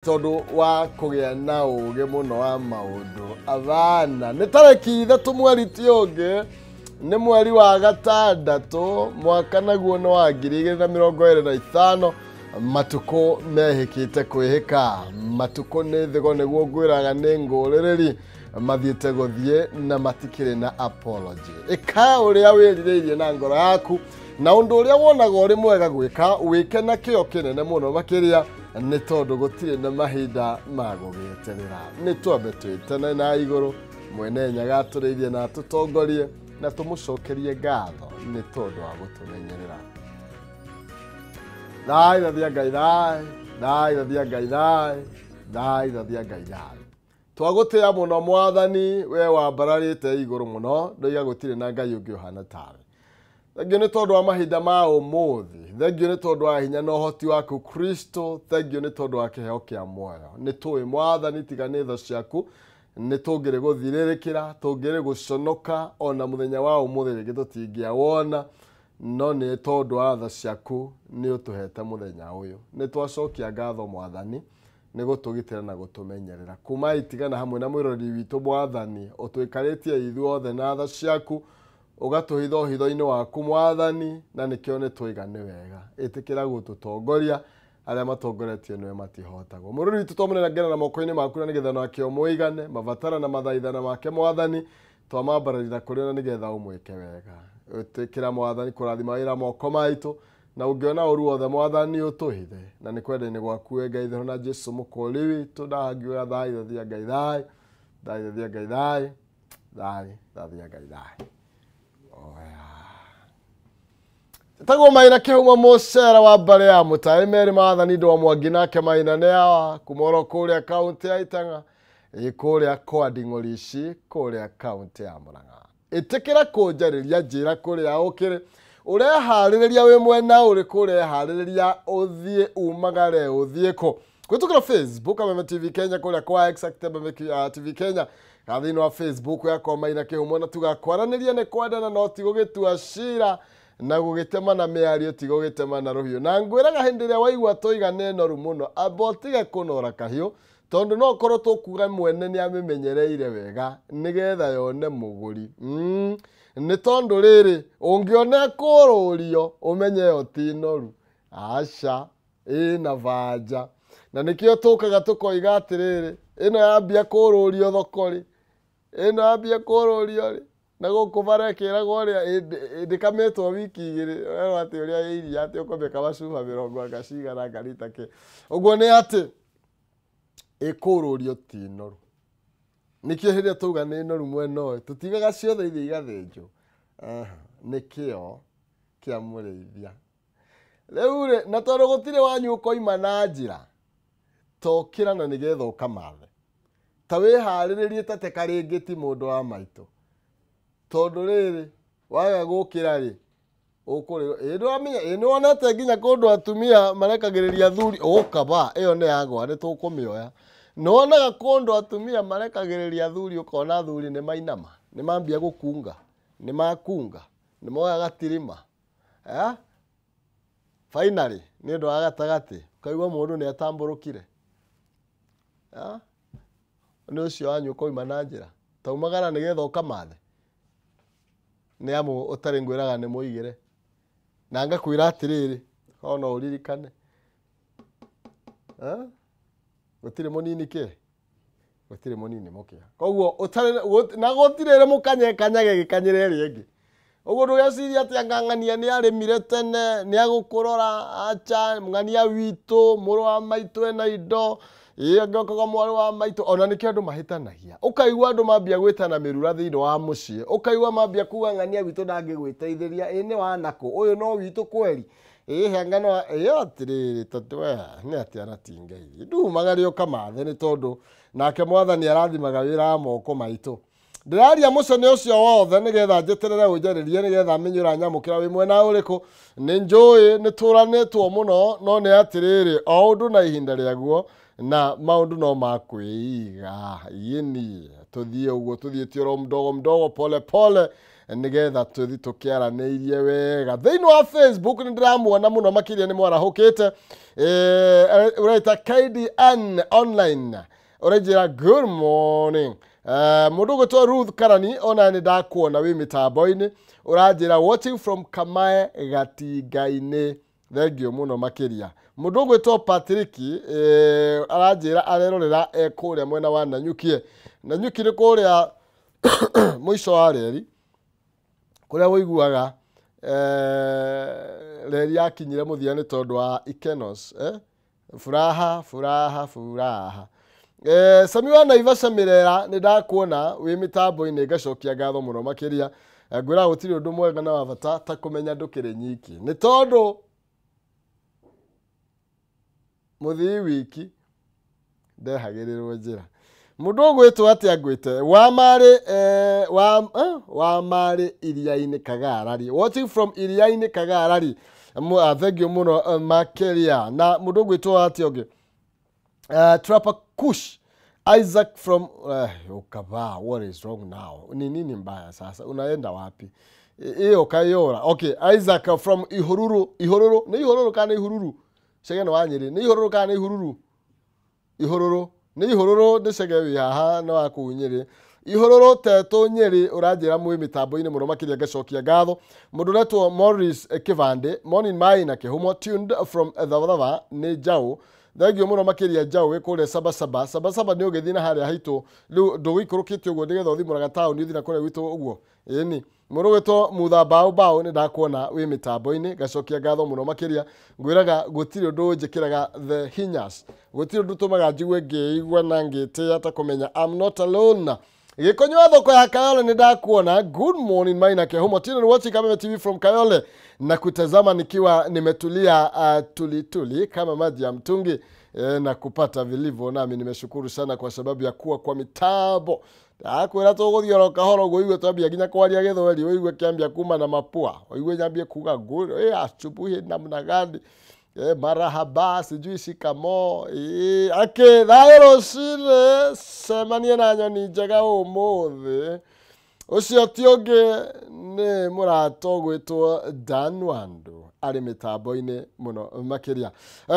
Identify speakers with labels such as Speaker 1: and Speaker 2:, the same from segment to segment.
Speaker 1: Tondu wa kugia na uge muno wa maundu abana ni tariki 3 mweri tionge ni mweri wa gatandatu mwaka naguo no wa 2025 matuko mehikite kwihika matuko ni thigo niguo ngwiraga ni ngurereri mathiete guthie na matikire na apology ika uria wiririirie na ngoro yaku na undu uria wonaga uri mwega gwika wike na kio kinene muno makiria ni tondu gutire na mahinda magugeterera ni twambe twitene na iguru mwene nyaga turiithie na tutongorie na tumucokerie ngatho ni tondu wa gutumenyerera dai rathia ngai dai rathia ngai dai rathia ngai twagutia muno mwathani we wambararite iguru muno ndoiga gutire na ngai ungi uhana tawe thank you ni tondu wa mahinda ma umuthi thank you ni tondu wa hinya no hoti waku Kristo thank you ni tondu wa kiheo kia moyo ni tuwi mwathani tiga ni tho ciaku ni tungire guthiririkira tungire guconoka ona muthenya wa umuthi ringi tutingia wona no ni tondu wa tho ciaku ni utuhete muthenya uyu ni twacokia ngatho mwathani ni gutugitira na gutumenyerera kuma itigana hamwe na mwirori witu mwathani utwikaritie ithuothe na tho ciaku ugatuhitho hitho-ini waku mwathani na nikio ni twigane wega itikira gututongoria aria matongoretie niwe matihotagwo mururi witu twamunena ngena na moko-ini maku na nigethano akio muigane mavatara na mathaithana make mwathani twamambararira kuri na nigetha umwike wega itikira mwathani kurathima wira moko maitu na ungiona uru wothe mwathani utuhithe na ni kwenda-ini gwaku we ngai thero na Jesu mukuri witu ndahangiwa thai thia ngai thai thai thia ngai thai thai thia ngai thai Tago maina kehuma mosera wa bare ya mutai meri maathani ndo mwangi nake maina nea kumoro kuria kaunti ya Itanga kuria kwa Ding'orici kuria kaunti ya Murang'a itikira kunjariria njira kuria ukire urehariria we mwena uri kurehariria uthie umagare uthie ko kwitukira Facebook Ameme TV Kenya kuria kwa X Ameme TV Kenya kathini wa Facebook yakwa maina kehuma na tugakwaraniria ni kwendana no tigugitua cira na gugitema na miario tigugitema na ruhiu na ngwiraga hindi ria waigua toigane noru muno abotiga kunora kahiu tondu no korwo tukuga mwene ni amimenyereire wega nigetha yone muguri ni tondu riri ungiona kururio umenye yo ti noru aca ina vanja na nikio tukaga tukoiga atiriri ino yambia kururio thokori ino yambia kururio ri na gukubarekera goria ndikametwo wiki igiri wewe ati uria iria ati ukomeka bacuha 20 agaciga na garita ke uguo ni ati ikururio ti noru nikio hiria tuga ni noru mweno tutigaga ciothe ithi igathenjo nikio kia mureithia reure na tondu gutire wanyu ukoima na njira tokira na nigetha ukamathe ta wihariririe tate karingiti mundu wa maitu tondu riri waga gukira ri ukuri ndo amenya ino onete nginya kundu atumia marekagiriria thuri ukaba iyo ne yagwa ni tukumioya nonaga kundu atumia marekagiriria thuri ukona thuri ni mainama ni mambia gukunga ni makunga ni moya gatirima finally ni ndo agatagati kaigwa mundu ni atamburukire ni ucio anyu koima na njira taumagara nigetha ukamathe ni amu utari ngwiraga ni muigire na ngakwira atiriri ona uririkane gutire munini ke gutire munini mukia koguo utari na gutirire mukanye kanyage gikanyire ringi uguo ndugeciria ati angangania ni arimire tene ni agukurora acha mngania witu muru wa maitu ena indo ngokaga mwari wa maitu ona ni kindu mahitanagia ukaigwa andu mambia gwitana mirura thiini wa mucie ukaigwa mambia kuga ngania witu ndangigwiteithiria ene wa nako uyu no witu kweli hangano atiriri totwe ni ati anatingai ndumagari ukamathe ni tondu nake mwathani arathimaga wira moko maitu ndiraria mucene ucio wothe nigetha njeterere unjaririe nigetha menyura nyamukira wi mwena uriku ni njui ni turanetwo muno no ni atiriri o undu na ihinda riaguo na maundu no makwiga yini tuthie uguo tuthie tioro mdogo pole pole nigetha tuthi tukiaraniirie wega thiini wa Facebook ni ndiramuona muno makiria ni mwarahukite uraita KDN online urejera good morning mundu gwitwo Ruth Karani ona ni ndakuona wi mitambo-ini uranjira watching from Kamae Gatinga-ini thengio muno makiria mundu gwitwo Patrick aranjira arerorera kuria mwena wa Nanyuki ni kuria mwisho wa reri kuria wiguaga reri yakinyire muthia ni tondu wa Ikenos furaha Sami wa Naivasha Mirera ni ndakuona wi mitambo-ini ngacokia ngatho muno makiria ngwira gutiri undu mwega na wabata ta kumenya ndukire nyiki ni tondu muthii wiki ndehagirirwo njira mundu gwitwo ati agwite Wamari iria-ini Kagarari watching from iria-ini Kagarari thengio muno makiria na mundu gwitwo ati onge Trapper Kush Isaac from ukava what is wrong now ni nini mbaya sasa unaenda wapi hiyo kayora okay Isaac from Ihururu ni Ihururu kana Ihururu segeno wanyiri ni Ihururu kana Ihururu ni Ihururu ndisegewi haha no akunyiri Ihururu teto nyeri uranjira mu mitambo-ini muno makiria ngacokia ngatho mundu retwo Morris Kivande morning mine Kihumo tuned from Thavathava ni Jau thengio muno makiria Jau wikure Sabasaba ni ugithina haria haitu riu ndugikurukitie uguo nigetha uthimuraga town uthina kure witu uguo ini mundu gwitwo Mutha Bao ni ndakuona wi mitambo-ini ngacokia ngatho muno makiria ngwiraga gutiri undu njikiraga the hinyas gutiri undu tumaga njigue ngiigua na ngitia ta kumenya I'm not alone Gikonyo thoko ya Kayole ni ndakuona good morning Maina Kihumo tino ni watching Kameme TV from Kayole na kutazama nikiwa nimetulia tuli kama maji ya mtungi na kupata vilivyo nami nimeshukuru sana kwa sababu ya kuwa kwa mitambo akwira tuguthio kahoro guigwe twambia ginya kwaria githweri uigwe kiambia kuma na mapua uigwe nyambie kuga good asubuhi namna gani marahaba sijui shikamo ake thairo cire semanie na nyoni njega umuthi ucio tionge ni murato gwitwo Dan Wandu ari mitambo-ini muno makiria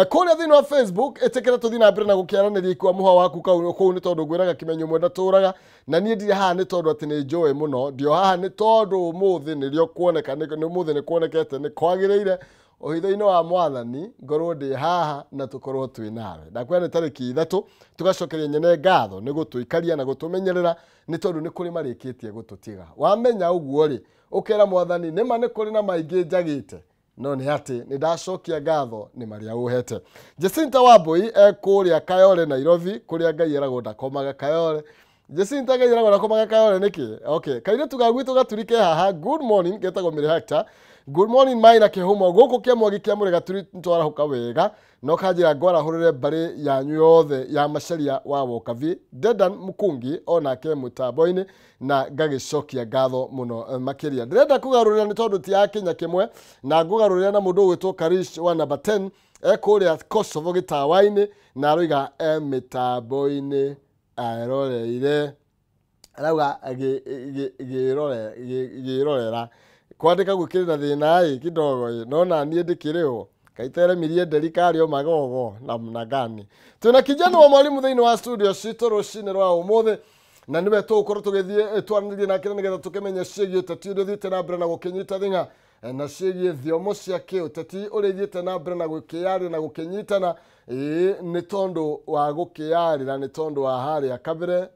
Speaker 1: kuria thiini wa Facebook etekera tuthina mbere na gukiaraniria kwa muha waku kau ni tondu ngwiraga kimenyo mwenda turaga na nie ndire haha ni tondu ati ni joy muno ndio haha ni tondu umuthi ni rio kuoneka ni umuthi ni kuonekete ni kwagireire ohitho-ini wa Mwathani ngorwo ndi haha na tukorwo twi nawe ndakwenda tariki 3 tugacokeria nyene ngatho ni gutuikaria na gutumenyerera ni tondu ni kuri marikitie gututiga wamenya uguo ri ukera Mwathani ni ma ni kuri na maingi njagite no ni ati ni ndacokia ngatho ni maria uhete Jacinta Wambui kuria Kayole Nairobi kuria Ngai erago ndakomaga Kayole Jacinta Ngai erago ndakomaga Kayole niki okay kaire tugagwitu gaturike haha good morning getago mire Hector good morning Maina Kihumo guku kiamwagi kia mure gaturi ntwarahuka wega no kanjira ngwara hurire bari yanyu yothe ya macaria wa Wokavi Dedan Mukungi ona ke mutambo-ini na ngagicokia ngatho muno makiria ndirenda kugarurira ni tondu ti ya Kenya kimwe na ngugarurira na mundu gwitwo Karish wa number 10 kuria Kosovo gitawa-ini na aroiga mitambo-ini aroreire arauga girorera kwandika gwikirira thina kidogo no na nie ndikiriho kaitere mirie derikario magogo namna gani tuna kijana wa mwalimu thiini wa studio cito rucini rwa umuthi na niwe tukorwo tugithie twaniririe nake nigetha tukimenya ciĩgiĩ ũteti ũrĩa ũthiĩte na mbere na gũkĩnyita thing'a na ciĩgiĩ thiomo cia kĩũteti ũrĩa ithiĩte na mbere na gũkĩarĩra na gũkĩnyitana nĩ tondu wa gũkĩarĩra nĩ tondu wa harĩa kabere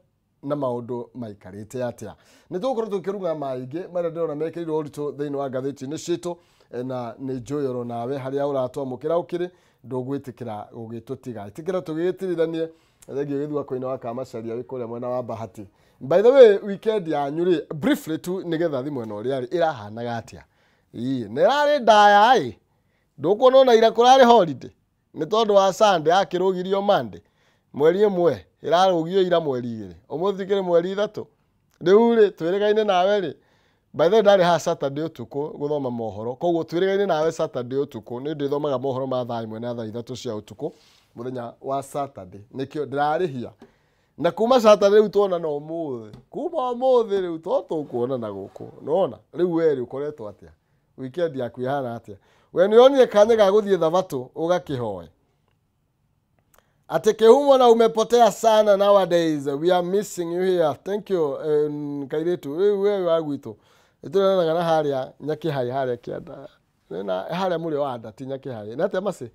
Speaker 1: na maundu maikarite atia ni tukorwo tukirunga maingi maria ndona mekirirwo uritu thiini wa ngathĩti-inĩ citũ na ni njoyoro nawe haria uratwamũkĩra ukiri ndũgwĩtĩkĩra gũgĩtũtiga itikĩra tũgĩtirithanie thengio gĩthua koine wa Kamacharia wĩkũrĩa mwena wa Bahati by the way weekend yanyu rĩ briefly tu nigetha thimũ ĩno ũrĩa irahanaga atia nĩ rarĩ ndaya ndũkuona ona ira kũrarĩ holiday nĩ tondu wa Sunday akĩrũgirio Monday mweri ĩmwe irarũgio ira mweri 2 ũmũthĩ kĩrĩ mweri 3 rĩu rĩ twĩrĩgaine nawe rĩ by the way ndarĩ ha Saturday ũtukũ gũthoma mohoro koguo twĩrĩgaine nawe Saturday ũtukũ nĩ ndĩthomaga mohoro ma thaa 1 na thaa 3 cia ũtukũ muthenya wa Saturday nikio ndirarihia na kuma Saturday riu tuona no muthi kuma muthi riu to kuona na guku nona riu weri ukoretwo atia weekend yaku ihana atia we nionire kanya ga guthie thabatu ugakihoe ate Kihumo na umepotea sana nowadays. We are missing you here. Thank you Kairetu. Wewe wagwito. Iturana na haria nyakihai haria kianda. Na haria muri wada ti nyakihai. Nate mase.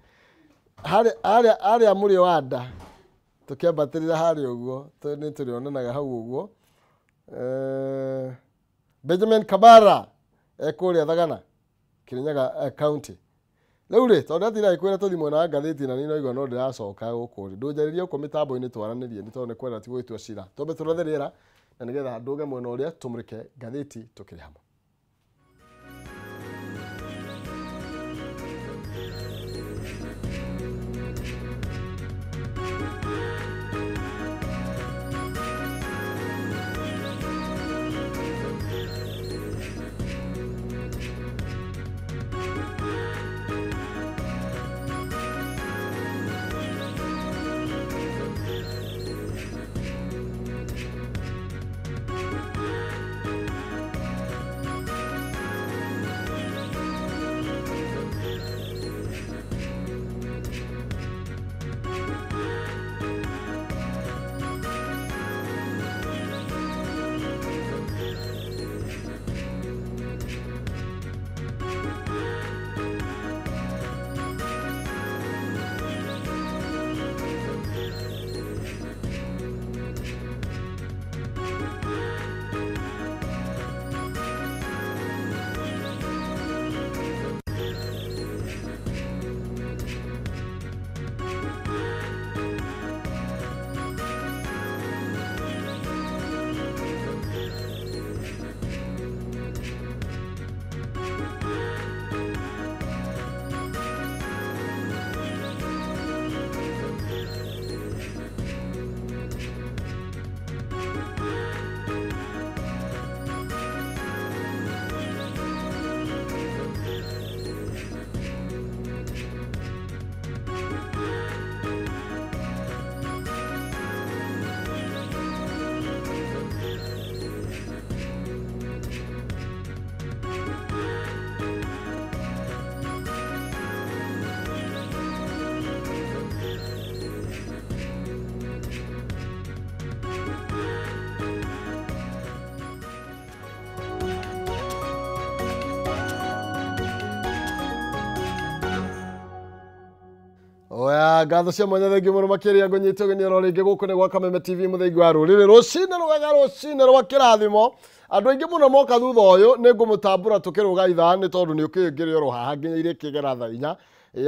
Speaker 1: Haria muri wada. Tukiambatirira haria uguo. Ni turionanaga hau uguo. Benjamin Kabara ekuria Thagana Kirinyaga County. Leure tondu atira ikwira tuthi mwena wa ngathiti na nino igwa no ndiracoka gukuri ndunjariria uko mitambo-ini twaranirie ni tondu kwenda ti gwitwa cira tombe turatherera na nigetha nduge mwena uria tumurike ngathiti tukiri hamwe. Oya gatho cia mwanya thengi muno makiria ngonyite geni ro ringi guku ni gwa Kameme TV muthengi wa ruriri rucine rugaga rucine rwa kirathimo andu aingi muno moka thutha uyu ni ngumutambura tukiruga ithaa ni tondu ni ukingire ro haha nginya ire kigera tha inya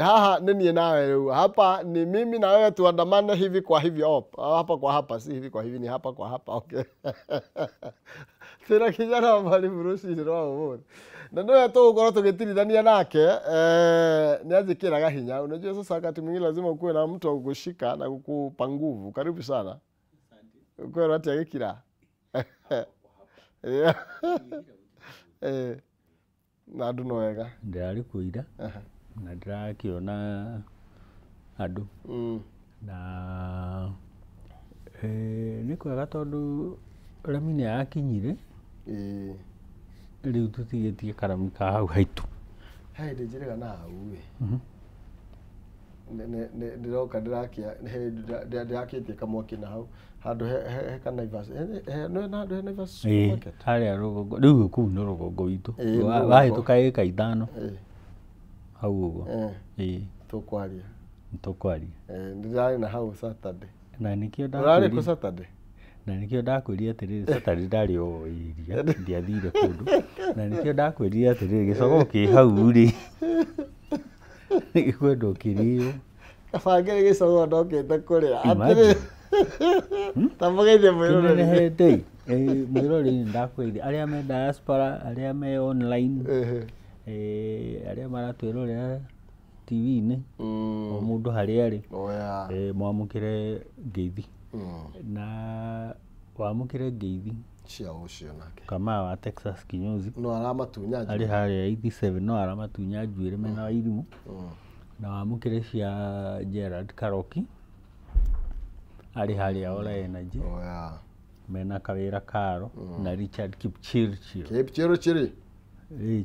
Speaker 1: haha ni nie nawe riu hapa ni mimi na wewe tuandamane hivi kwa hivi hapa kwa hapa si hivi kwa hivi ni hapa kwa hapa okay tena kijana mbali rucine ro umu na ndio tugukorwo tugitirithania nake ni ajikiraga hinya. Unajua sasa wakati mwingine lazima ukuwe na mtu wa kukushika na kukupa nguvu. Karibu sana. Asante. Uko rati agikira. Na andu no wega.
Speaker 2: Ndirari kuira. Na ndirakiona andu. Na ni kwega tondu rami ni akinyire. Riu tutigetie karami ka hau haitu
Speaker 1: hai ndinjirega na hau ne ndiroka ndirakia ndirakitie kamwaki na hau handu he Naivas no na handu he Naivas market
Speaker 2: haria rugongo riu ku no rugongo itu wahituka ika ithano hau ugo tukwaria
Speaker 1: ndirari na hau Saturday
Speaker 2: na nikio
Speaker 1: ndari ku Saturday
Speaker 2: na nikio ndakwiria atiriri Saturday ndari o iria ndiathire kundu na nikio ndakwiria atiriri gicogo ki hau ri ikwendo kirio
Speaker 1: kabangire gicogo ndokete kuria atiriri tamugeithie mwirori
Speaker 2: ni hete mwirori ndakwiria aria me diaspora aria me online aria maratwirorera TV-ini o mundu haria ri mwamukire ngeithi na wamukire ngeithi
Speaker 1: cia ucio nake
Speaker 2: kama wa Texas kinyozi
Speaker 1: no aramatunya
Speaker 2: ari haria 87 no aramatunya njuire mena wa irimu na wamukire cia Gerard Karoki ari haria Ola Energy mena kawira karo na Richard Kipchirchir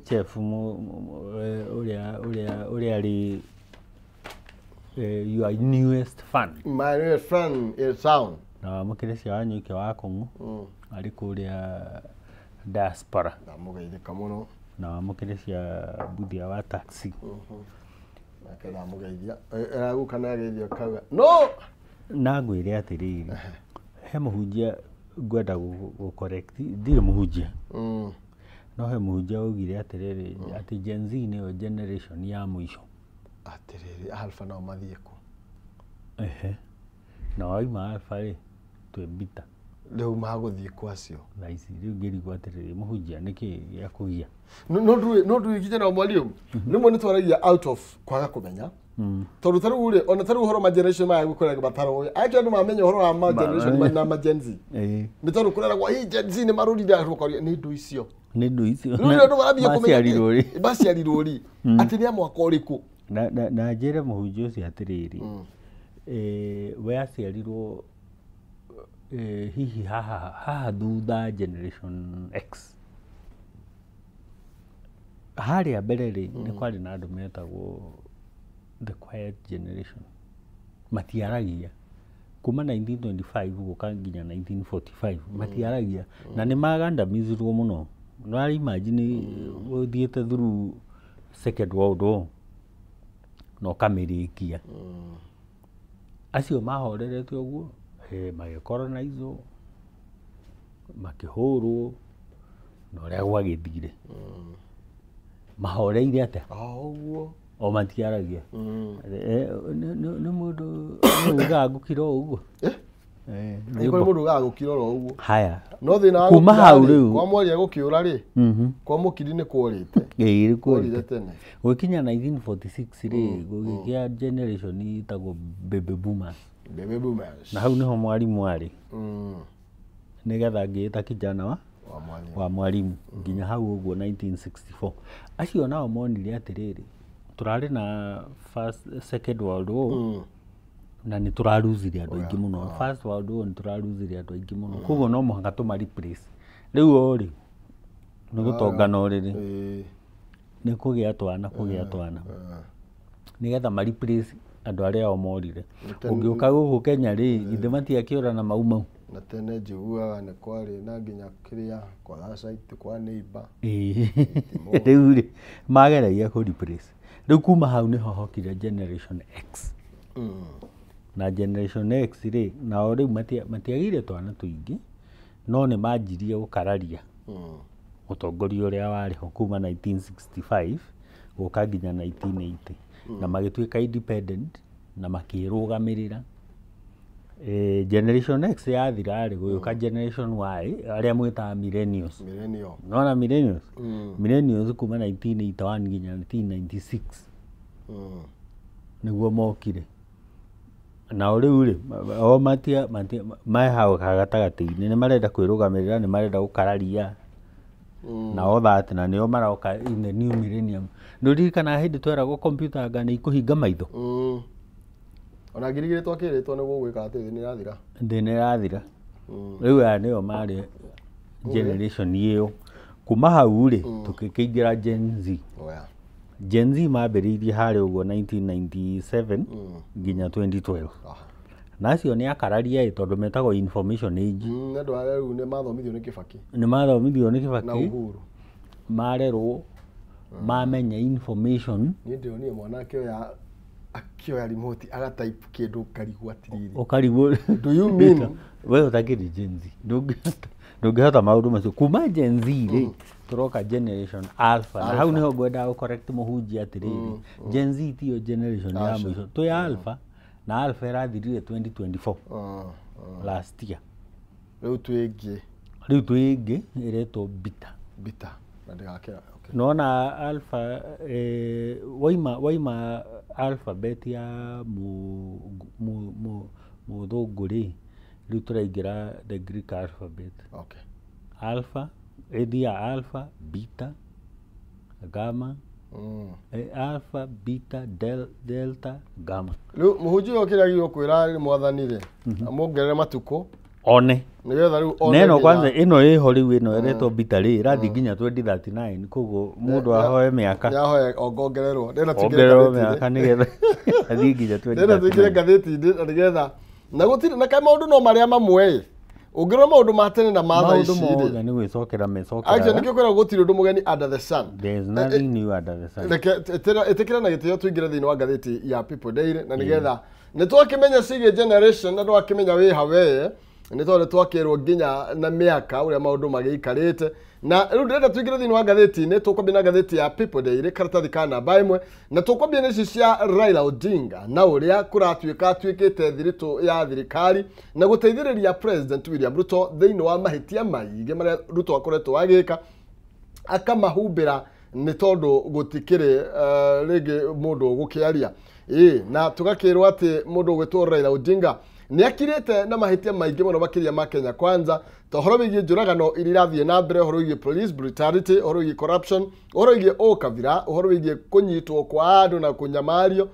Speaker 2: chef uria ari your newest fan.
Speaker 1: My newest fan is Sound.
Speaker 2: Na wamukire cia Wanyuki wa Kung'u ari kuria diaspora.
Speaker 1: Na mugeithika muno.
Speaker 2: Na wamukire cia Budia wa Taxi.
Speaker 1: Akena mugeithia agukana geithio kauga no
Speaker 2: na ngwire atiriri he muhunjia ngwenda gu correct ndire muhunjia no he muhunjia ugire atiriri ati Gen Z ni generation ya mwisho
Speaker 1: atiriri alpha na mathieko
Speaker 2: na waima alpha ri twe beta
Speaker 1: leo maguthie kwacio
Speaker 2: laisi riu ngirigwa atiriri muhunjia niki ya kugia
Speaker 1: no ndu kijana mwalimu nimwe nitwaragia out of kwaga kumenya tondu taru uri ona taru horo ma generation ma gukorera bataro aje ndu mamenya horo wa ma generation na ma Gen Z ni tondu kurera kwa hii Gen Z ni marurire arukoria ni ndu icio
Speaker 2: ni ndu icio
Speaker 1: ndu marabia kumenya basi arirori ati ni mwaka uriku
Speaker 2: na njire muhunjia ucio atiriri we aciarirwo hihi haha thutha generation X haria mbere ri ni kwari na andu metagwo the quiet generation matiaragia kuma 1925 guka nginya 1945 matiaragia na ni magandamizirwo muno no imagine uthiete through second world war no kamirikia acio mahorerete uguo magicolonize makihurwo no ria gwagithire mahoreire ate
Speaker 1: uguo
Speaker 2: o matiaragia ni mundu ngagukiro uguo
Speaker 1: ni mundu ngagukiro uguo
Speaker 2: haya
Speaker 1: no thina
Speaker 2: kuma hau riu
Speaker 1: kwa mwaria gukiura ri kwa mukiri ni kurite
Speaker 2: ri kurite tene gwikinya 1946 ri gugikia generation itagwo baby boomers na hau niho mwarimu ari nigetha ngiita kijana wa mwarimu nginya hau uguo 1964 acio nao monire atiriri turari na second world war na ni turaruzire andu aingi muno first world war ni turaruzire andu aingi muno koguo no muhanga tuma replace riu ori ni gutongana oriri ni kugia twana nigetha ma replace andu aria o morire ungiuka guku Kenya ri ithe matiakiura na maumau
Speaker 1: na tene njiguaga ni kwari na nginya kiria kwa site kwa neighbor
Speaker 2: riu ri mageragia ku replace riu kuma hau ni hohokire generation X na generation X ri na riu matiagire twana tuingi no ni manjirie gukararia utongoria uria wari ho kuma 1965 guka nginya 1980 na magituika independent na makirugamirira generation X yathira ri guka generation Y aria mwita millennials no millennials kuma 1981 nginya 1996 niguo mokire na riu ri o matia mai hau gatagati-ini ni marenda kwirugamirira ni marenda gukararia na othat na nio maroka in the new millennium ndirikana hindi tweragwo computer ngani ikuhinga maitho
Speaker 1: ona ngirigire twakiritwo niguo gwika ati
Speaker 2: thi ni rathira riu ya nio mari generation iyo kuma hau ri tukikingira Gen Z Gen Z mambiriirie hari uguo 1997 nginya 2012 nacio ni akararia tondu metagwo information age
Speaker 1: ndu ariu ni mathomithio ni Kibaki na Uhuru
Speaker 2: marerwo mamenya information
Speaker 1: ni ndio mwanake ya akioya remote agatype kindu karigwa atiriri
Speaker 2: ukarigwo
Speaker 1: do you mean
Speaker 2: we utakiri Gen Z ndungihota maundu macio kuma Gen Z ri turoka generation alpha na hau niho ngwenda go correct muhunjia atiriri Gen Z tiyo generation ya mwisho to ya alpha na alpha irathirire 2024 last year riu twingi iretwo beta
Speaker 1: na ndikakira
Speaker 2: nona alpha waima alphabet ya muthunguri riu turaingira the Greek alphabet alpha ethia alpha beta gamma Alpha, beta, delta, gamma.
Speaker 1: Riu muhunjia uyu kiragirwo kwira mwathani ri amongerere matuko
Speaker 2: one
Speaker 1: nigetha riu one
Speaker 2: neno kwanza ino iho riu ino iretwo bita ri irathi nginya 2039 koguo mundu ahoe miaka
Speaker 1: yahoe ongongererwo ndena
Speaker 2: ongererwo miaka nigetha athi nginya 2039
Speaker 1: ndena tigire ngatheti nigetha na gutire na kai maundu no maria mamwe ungirwo maundu ma tene na matha ici
Speaker 2: maundu ni gwicokera mecokera
Speaker 1: actually nikio kwira gutire undu mugeni under the sun.
Speaker 2: There is nothing new under the sun.
Speaker 1: Etekira na gitio tuingire thiini wa ngatheti ya People Daily na nigetha ni twakimenya sige generation na twakimenya wi hawe ni tondu twakirwo nginya na miaka uria maundu magiikarite na riu ndirenda tuingire thiini wa ngatheti ni tukwambia na ngatheti ya People Daily karatathi ka namba imwe na tukwambia ni cia Raila Odinga na uria kuratuika atuikite thiritu ya thirikari na guteithiriria President William Ruto thiini wa mahitia maige maria Ruto akoretwo agika akamahumbira ni tondu gutikire rigi mundu gukiaria na tugakirwo ati mundu gwitwo Raila Odinga ni akirite na mahitia maingi muno makiria ma Kenya Kwanza tohoro bigie njuragano irirathie na mbere horo bigie police brutality horo bigie corruption horo bigie okavira horo bigie kunyitwo kwa andu na kunyamario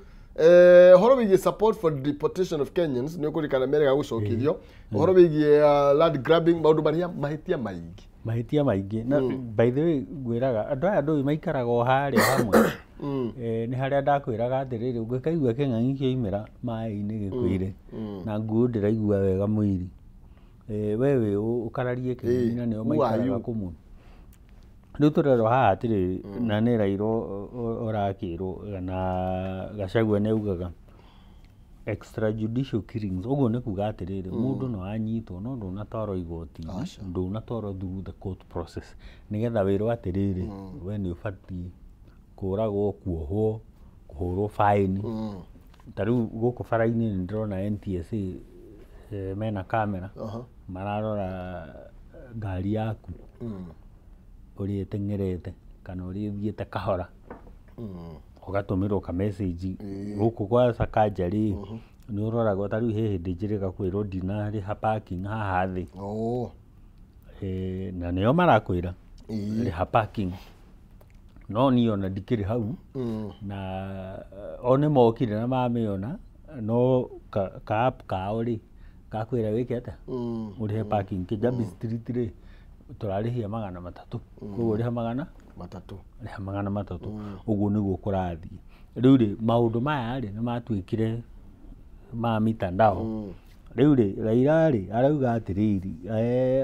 Speaker 1: horo bigie support for deportation of Kenyans ni kurikana merega gucokithio horo bigie land grabbing maundu maria mahitia maingi
Speaker 2: na by the way gwiraga andu maikaraga haria hamwe ni haria ndakwiraga atiriri ungikaigua king'ang'i kioimira mai-ini gikuire na nguo ndiraigua wega mwiri wewe ukararie king'ang'i na nio maikaraga kumu riu turerwo haha atiriri na ni Raila orakirwo na Gachagua ni ugaga extrajudicial killings uguo ni kuga atiriri mundu no anyitwo no ndunatwarwo igoti ndunatwarwo through the court process nigetha wirwo atiriri we ni ubatie kuragwo kuohwo kuhurwo fine tariu guku bara-ini ni ndirona NTSA mena kamera mararora ngari yaku uri etengerete kana uri thiete kahora ugatumirwo ka message guku kwa Sakaja ri ni uroragwo tariu he hindi njirika kwirwo ndinari ha parking haha thi na nio marakwira ri ha parking no ni ona ndikiri hau na one mokire na mamiona no ka app kao ri gakwira wiki ata uri he parking Kijabi Street ri turarihia 300 koguo uri ha 300 uguo niguo kurathi riu ri maundu maya ri ni matuikire ma mitandao riu ri Raila ri arauga atiriri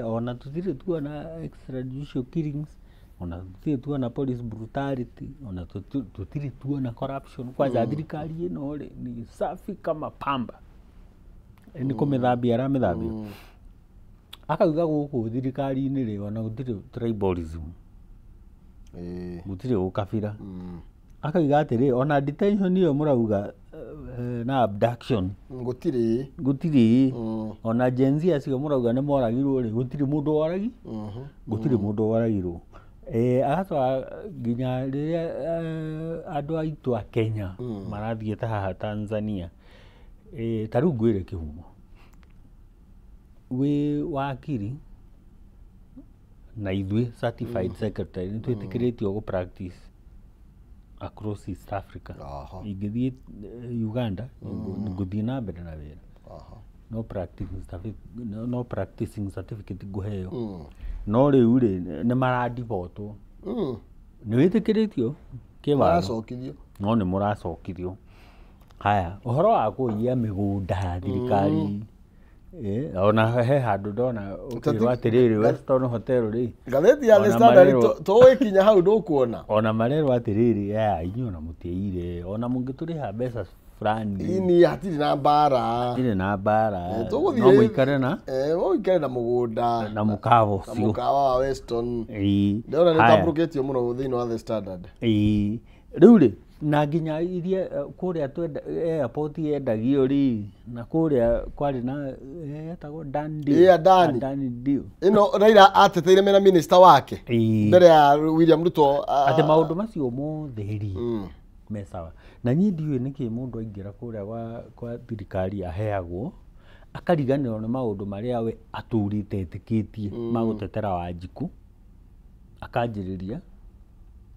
Speaker 2: ona tutire tuona extrajudicial killings ona tutire tuona police brutality ona tutire tuona corruption kwa thirikari ino ri ni safi kama pamba ni kumithambia aramithambia akauga guku thirikari-ini ri ona gutire tribalism gutire ukabira akauga atiri ona detention iyo murauga na abduction gutire ona Gen Z acio murauga ni moragirwo ri gutire mundu waragi gutire mundu waragirwo agatwa nginya riria andu aitu a Kenya marathiete haha Tanzania tariu ngwire kihumo we wakiri na ithwe certified secretary ni twitikiritio go practice across East Africa ingithie Uganda nguthie na mbere na wira no practicing certificate nguheo no riu ri ni maradivotwo ni witikiritio
Speaker 1: maracokithio
Speaker 2: no ni muracokithio haya uhoro wa kuiya migunda thirikari ona he handu ndona ukirwa atiriri Weston Hotel ri
Speaker 1: ngatheti ya The Standard twikinya hau ndukuona
Speaker 2: ona marerwa atiriri inyu ona mutiire ona mungituriha mbeca fulani
Speaker 1: ini hatiri na mbara
Speaker 2: no muikare na
Speaker 1: muikare na mugunda
Speaker 2: na mukawa ucio
Speaker 1: mukawa wa Weston ndona ni tabuketio muno thiini wa The Standard
Speaker 2: riu ri na nginya iria kuria twenda airport yendagio ri na kuria kwari na etagwo Dani dio
Speaker 1: ino Raila ateteire mena minister wake mbere ya William Ruto
Speaker 2: ate maundu macio mothe ri mesawa na nyi ndiwe niki mundu aingira kuria kwa thirikari aheagwo akariganirwo ni maundu maria we aturite etikitie magutetera Wanjiku akanjiriria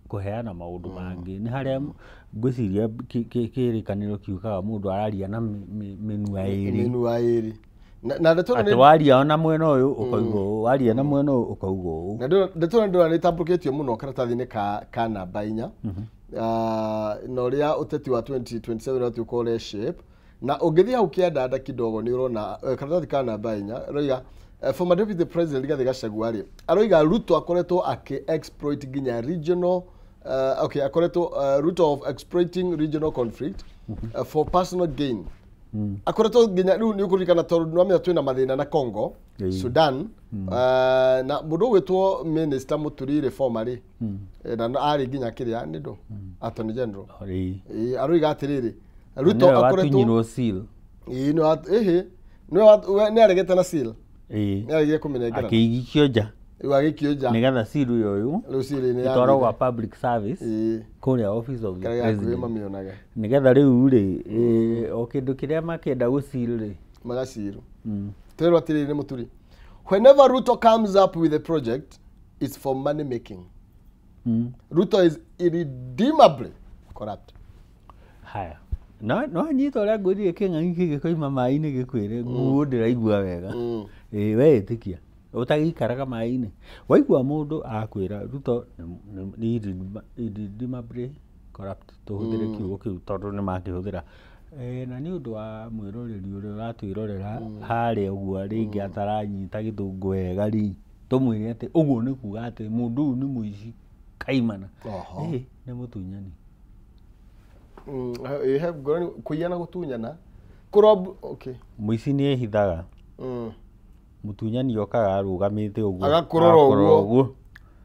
Speaker 2: kuheana maundu mangi ni haria ngwiciria kirikaniro kiukaga mundu araria na minua iri
Speaker 1: na
Speaker 2: ndeto waria na mwena uyu ukaigwa waria na mwena uyu ukaigwa
Speaker 1: na ndeto ndo ni tambuketio muno karatathi-ini ka namba 4 na uria uteti wa 2027 watu ukole shape na ungithia hau kiandanda kidogo ni urona karatathi ka namba 4 roiga former deputy president Rigathi Gachagua ri aroiga Ruto akoretwo exploit ginya regional akoretwo Ruto of exploiting regional conflict for personal gain. Akoretwo ginya riu ni ukurikana tondu no twina mathina na Congo, Sudan, na mundu wetwo minister Muturi formerly na ari ginya kiria ni ndo Attorney General aroiga atiriri Ruto akoretwo
Speaker 2: seal
Speaker 1: ni aregete na seal ni aregete kumenegera
Speaker 2: akigikio nja
Speaker 1: wagikioja
Speaker 2: nigetha seal uyu itwaro wa public service kuria office of the president nigetha riu ri o kindu kiria makenda gu seal ri
Speaker 1: magasiru tero atiri ni Muturi whenever Ruto comes up with a project it's for money making. Ruto is irredeemably corrupt.
Speaker 2: Haya no nyito ria ngwirire king'ang'i gikoima mai-ini gikwire nguo ndiraigua wega we itikia utagikaraga mai-ini waigua mundu akwira Ruto ni irredeemably corrupt tuhuthire kiugo kiu tondu ni makihuthira na ni undu wa mwiroreri uria uratwirorera haria uguo ringi ataranyita githungu wega ri tumwire ati uguo ni kuga ati mundu uyu ni muici kaimana ni mutunyani kuyana gutunyana kurob muici ni ehithaga mutunyani okaga arugamite uguo
Speaker 1: agakurora uguo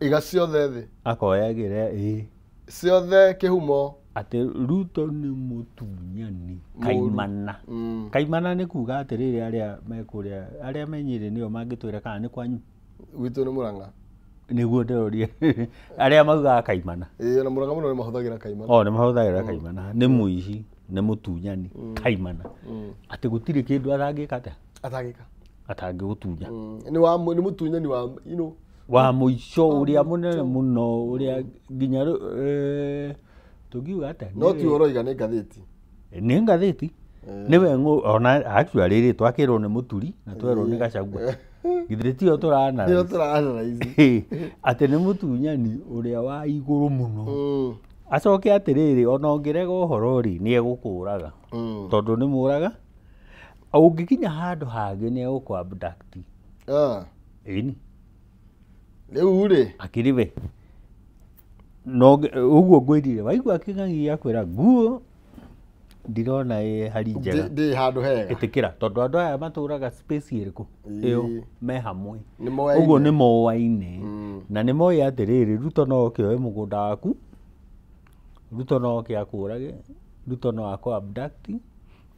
Speaker 1: iga ciothe thi
Speaker 2: akoyagira
Speaker 1: ciothe kihumo
Speaker 2: ati Ruto ni mutunyani kaimana kaimana ni kuga atiriri aria mekuria aria menyire nio mangitwira kana ni kwanyu
Speaker 1: witu ni Murang'a
Speaker 2: niguo nderoria aria mauga kaimana
Speaker 1: na Murang'a muno ni mahuthagira kaimana
Speaker 2: ni mahuthagira kaimana ni muici ni mutunyani kaimana ati gutiri kindu atangika atangigutunya
Speaker 1: ni mutunyani wa
Speaker 2: wa muico uria munene muno uria ginya tugiuga ata
Speaker 1: no ti oroiga ni ngathiti
Speaker 2: niwe ona actually ri twakirwo ni Muturi na twerwo ni Gachagua githiriti o turana
Speaker 1: ici
Speaker 2: ati ni mutunyani uria wa iguru muno acoke atiriri ona ongirega uhoro ri ni egukuraga tondu ni muraga ungikinya handu hangi ni egukwabudact ini
Speaker 1: riu ri
Speaker 2: akirive no uguo ngwirire waigua king'ang'i akwira nguo ndirona hari njega
Speaker 1: ndi handu hega
Speaker 2: itikira tondu andu aya maturaga space iriku iyo me hamwe uguo ni moaine na ni moi atiriri Ruto no kioe mugunda waku Ruto no kiakurage Ruto no ako abduct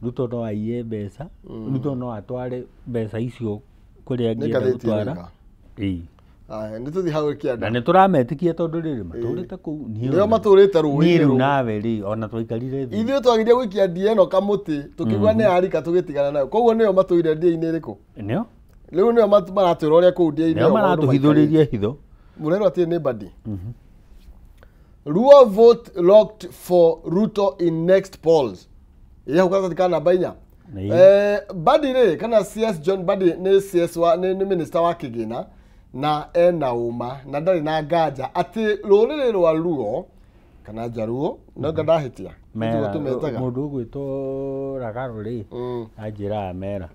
Speaker 2: Ruto no aiye mbeca Ruto no atware mbeca icio kuria angienda gutwara
Speaker 1: nituthi hau kianda
Speaker 2: na niturametikia tondu riri maturite ku
Speaker 1: nio maturite ruwiru
Speaker 2: nawe ri ona twaikarire thi
Speaker 1: ithuĩ twagiria gwikia ndieno kamuti tukigwa ni arika tugitigana nayo koguo nio matuire ndie-ini riku
Speaker 2: nio
Speaker 1: riu nio maratwira uria kuu ndie-ini
Speaker 2: nio maratuhithuririe hitho
Speaker 1: murero ati ni badi Luo vote locked for Ruto in next polls iya ukata kana bainya badi ri kana CS John Badi ni CS wa ni minister wa kigina na ena uma na ndari na nganja ati rurire rwa Luo kana Jaruo no ngandahitia
Speaker 2: mundu gwito ragaro ri ajira mera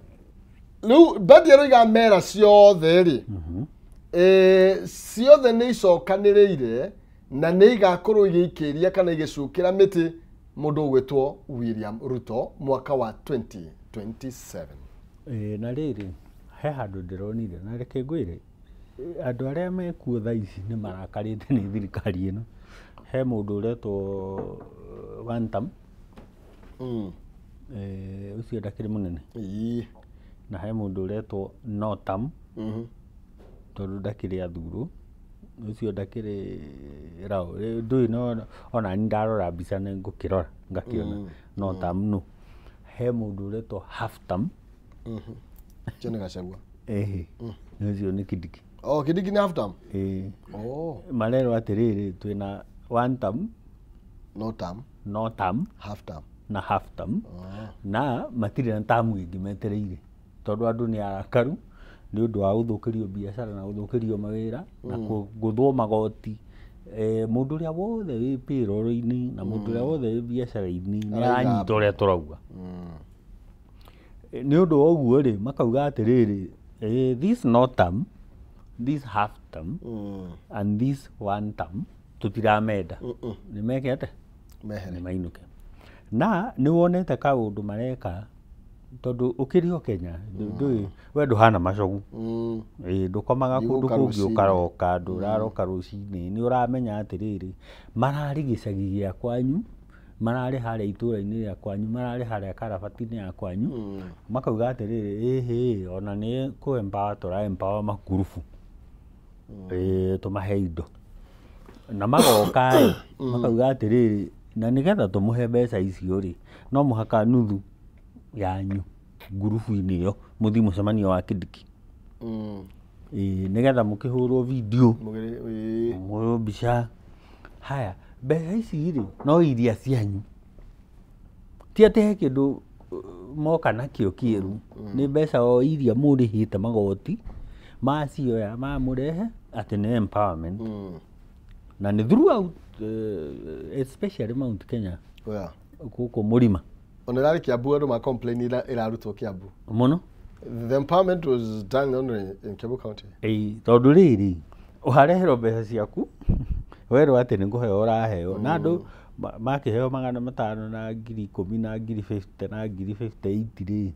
Speaker 1: riu Badi aroiga mera ciothe ri ciothe ni icokaniriire na ni igakorwo igikiria kana igicukira miti mundu gwitwo William Ruto mwaka wa 2027
Speaker 2: na riri he handu ndironire na reke ngwire andu aria mekuo thaa ici ni marakarite ni thirikari ino he mundu uretwo Wantam ucio ndakiri munene na he mundu uretwo Notam tondu ndakiri athuru ucio ndakiri rao ndui no ona ni ndarora mbica ni ngukirora ngakiona Notam no he mundu uretwo Halftam
Speaker 1: John Gachagua
Speaker 2: ucio ni Kidiki
Speaker 1: Kidiki ni Halftam
Speaker 2: marero atiriri twina one term,
Speaker 1: no term, half term,
Speaker 2: na matire na tamu ingi metereire tondu andu ni arakaru ni undu wa uthukirio biashara na uthukirio mawira na guthwo magoti mundu uria wothe wi payroll-ini na mundu uria wothe wi biashara-ini ni anyita uria turauga ni undu wa uguo ri makauga atiriri this no term, this half term and this one term tutiramenda ni mekete ni mainuke na ni wonete kaundu mareka tondu ukirio Kenya we nduhana macogu ndukomaga kundu kungi ukaroka nduraroka rucini ni uramenya atiriri marari gicagi gia kwanyu marari haria itura-ini ria kwanyu marari haria karabati-ini ya kwanyu makauga atiriri ona ni ku empower tura empower makurubu tumahe indo na magoka makauga atiriri na nigetha tumuhe mbeca icio ri no muhaka nuthu yanyu ngurubu-ini iyo muthi mucemanio wa Kidiki nigetha mukihurwo video muhurwo mbica haya mbeca ici ri no iria cianyu ti ati he kindu moka nakio kieru ni mbeca o iria murihite magoti macioya mamurehe ati ni empowerment na ni throughout especially Mount Kenya kuko murima
Speaker 1: onelari Kiambu andu ma complain irarutwo Kiambu
Speaker 2: muno
Speaker 1: the empowerment was done only in Kiambu County
Speaker 2: tondu riri uharehero mbeca ciaku werwo ati ni nguheo uraheo na andu makiheo 500 na 10,000 na 50 na 58 ri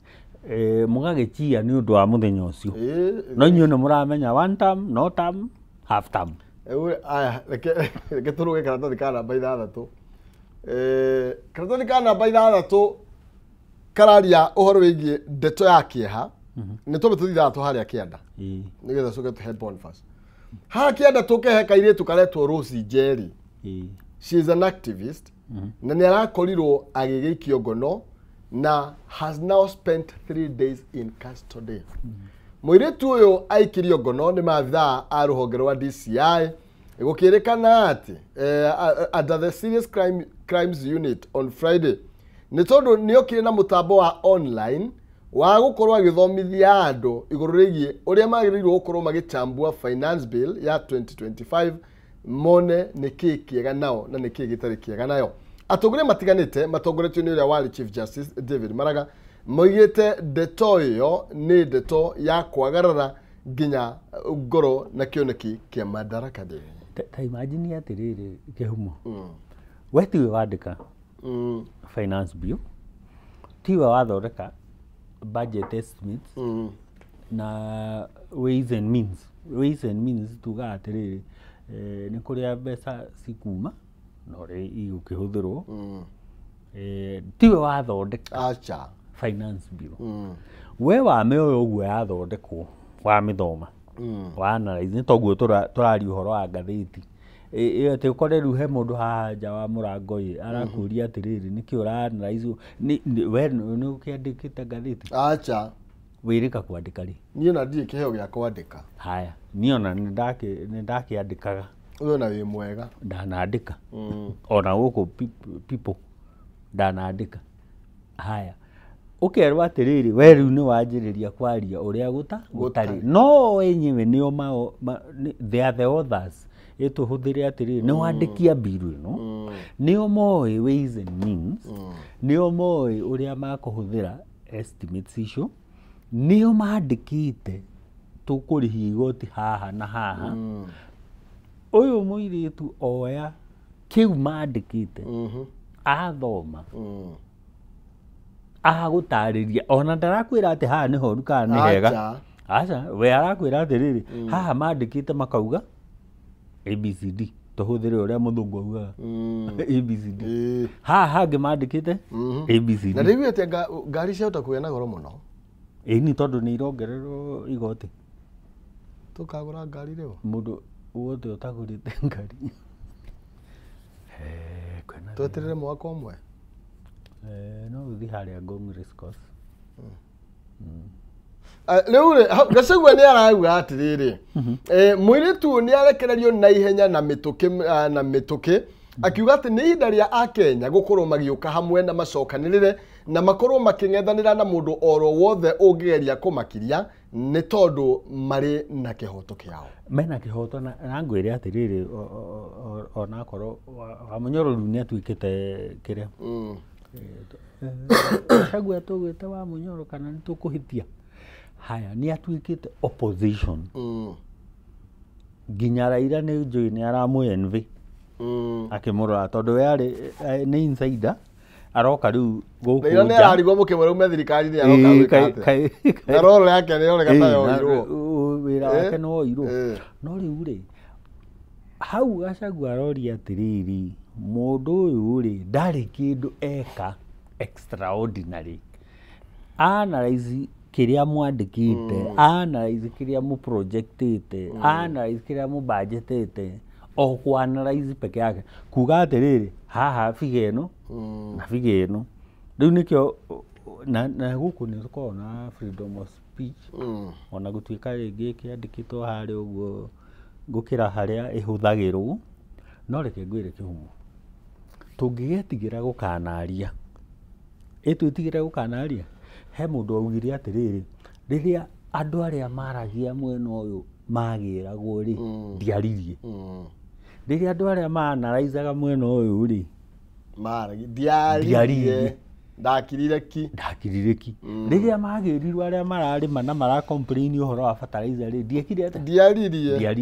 Speaker 2: mugagichia ni undu wa muthenya ucio no inyu ni muramenya one term no term half term
Speaker 1: aya reke turuge karatathi ka namba 6 karatathi ka namba 6 kararia uhoro wigie ndeto ya kieha ni tobe tuthitha haria kianda nigetha coke to headbone first ha kianda tukehe kairitu karetwo Rose Njeri she is an activist na ni arakorirwo agigikio ngono na has now spent 3 days in custody muiritu uyu aikirio ngono ni maabitha a ruhonge rwa DCI gukirikana ati under the serious crimes unit on Friday ni tondu ni okire na mutambo wa online wa gukorwo agithomithia andu iguru rigie uria magirirwo gukorwo magichambua finance bill ya 2025 mone ni kikiega nao na ni kigitari kiega nayo atongore matiganite matongoretio ni uria wali Chief Justice David Maraga moigite ndeto iyo ni ndeto ya kwagarara nginya ngoro na kioneki kia Madaraka Day
Speaker 2: ta imagine atiriri kihumo we tiwe wandika finance bill tiwe wathondeka budget estimates na ways and means tuga atiriri ni kuria mbeca cikuma no ri igukihũthĩrwo tiwe wathondeka
Speaker 1: acha
Speaker 2: finance bill we wamĩoya ũguo yathondekwo wamĩthoma wa analyze nĩ toguo tũrari ũhoro wa ngathĩti ati ukore riu he mundu haha nja wa murango arakuria atiriri niki ura analyze we ni ukiandikite ngathĩti
Speaker 1: acha
Speaker 2: wirika kwandika ri
Speaker 1: niĩ na ndie kiheo gĩa kwandika
Speaker 2: haya niona nĩ ndakiandikaga
Speaker 1: uyo na wi mwega
Speaker 2: ndanandika ona guku people ndanandika haya ukerwa atiriri we riu ni wanjiriria kwaria uria gutari no enyewe nio mao they are the authors ituhuthire atiriri ni wandikia biru ino nio moi ways and means nio moi uria makuhuthira estimates icio nio mandikite tukurihi igoti haha na haha uyu muiritu oya kiu mandikite athoma agutariria ona ndarakwira ati haha ni horu kana ni hega acha we arakwira atiriri haha mandikite makauga ABCD tuhuthire uria muthungu auga ABCD haha hangi mandikite ABCD
Speaker 1: na riu ati ngari cia utakuya na goro muno
Speaker 2: ni tondu ni irongererwo igoti
Speaker 1: tukagura ngari riu
Speaker 2: mundu wothe utagurite ngari
Speaker 1: tweterere mwaka umwe
Speaker 2: no uthi haria Ngong Race Course
Speaker 1: riu Gachagua ni arauga atiriri mwiritu ni arekererio na ihenya na mituki akiuga ati ni ihinda ria Akenya gukorwo magiuka hamwe na macokanirire na makorwo making'ethanira na mundu oro wothe ungigeria kumakiria ni tondu mari na kihoto kiao.
Speaker 2: Mena kihoto na ngwire atiriri ona korwo Wamunyoro ni atuikite kiria Gachagua tugwite Wamunyoro kana nitukuhitia haya ni atuikite opposition nginya Raila ni njui ni aramu envy akimurora tondu we ari ni insider aroka riu guku
Speaker 1: Raila ni ararigwo mukimura ume thirikari ni aroka gwika na role yake ni yoneka ta yoirwo
Speaker 2: wira wake no oirwo no riu ri hau Gachagua aroria atiriri mundu uyu ri ndari kindu eka extraordinary analyze kiria mwandikite analyze kiria mu projectite analyze kiria mu budgetite o ku analyze peke yake kuga atiriri haha fige ino na fige ino riu nikio na guku ni tukona freedom of speech ona gutuika ringi kiandikitwo hari uguo gukira haria ihuthagirwo no reke ngwire kihumo tungigetigira gukanaria twitigira gukanaria he mundu augire atiriri riria andu aria maragia mwena uyu magiragwo ri ndiaririe riria andu aria maanalaizaga mwena uyu ri
Speaker 1: maragia ndiaririe ndakirire ki riria magirirwo aria mararima na mara complain uhoro wa fertilizer ri ndiekire ate ndiaririe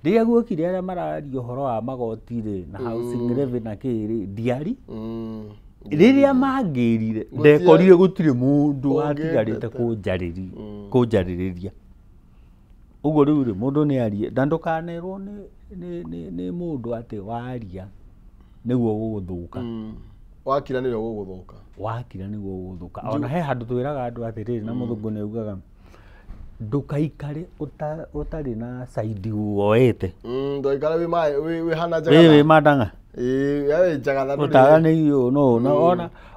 Speaker 1: riria guokire aria mararia uhoro wa magoti ri na housing levy na kiri ndiari riria mangirire ndekorire gutire mundu watigarite kunjaririria ugo riu ri mundu ni arie ndandukanerwo ni mundu ati waria niguo guguthuka wakira niguo guguthuka
Speaker 2: ona he handu twiraga andu atiriri na muthungu ni ugaga ndukaikare utari na side woete
Speaker 1: ndukaikare wi hana
Speaker 2: jaga wi madanga
Speaker 1: yawe jaga
Speaker 2: utaga ni yo no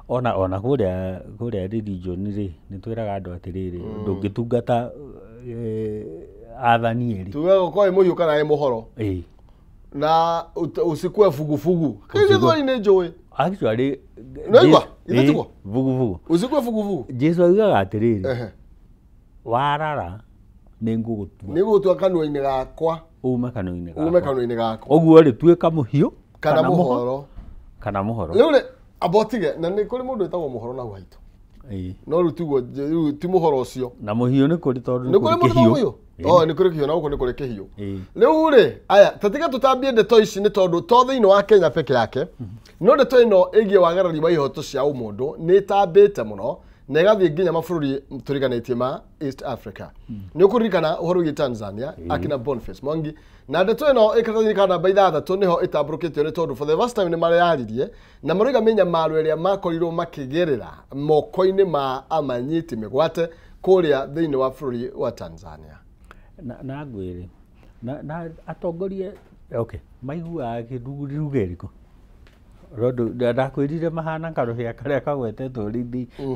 Speaker 2: ona kuria religion ri ni twiraga andu atiriri ndungitungata athani eri
Speaker 1: tuwe ko imuyu kana imuhoro na usikue fugufugu kigithwani ni njui
Speaker 2: actually
Speaker 1: noigwa imetuko
Speaker 2: vuguvugu
Speaker 1: usikue fugufugu
Speaker 2: Jesu augaga atiriri warara
Speaker 1: nigutua kanua-ini gakwa
Speaker 2: ume kanua-ini
Speaker 1: gakwa
Speaker 2: oguo ri tuika muhio
Speaker 1: kana muhoro
Speaker 2: riu
Speaker 1: ri abotige na ni kuri mundu etagwo muhoro na hwaitu no rutiguo ti muhoro ucio
Speaker 2: na muhio ni kuri tondu
Speaker 1: ni kuri mundu ni kuri kihio na guko ni kuri kihio riu ri aya tatiga tutambie ndeto ici ni tondu to thiini wa Kenya peke yake no ndeto ino igie wagarari wa ihoto cia umundu ni tambite muno na igathie nginya mabururi turiganitie ma East Africa ni ukuririkana uhoro wi Tanzania akina Boniface Mwangi na ndeto ino ikatathirika namba 6 niho itamburukitio ni tondu for the first time ni marayaririe na maroiga menya maru eria makorirwo makigerera moko-ini ma amanyiti migwate kuria thiini wa bururi wa Tanzania
Speaker 2: na ngwire na atongorie okay maiguaga kindu rugeriko rodo ndakwirire mahana karuhia karia kagwetetwo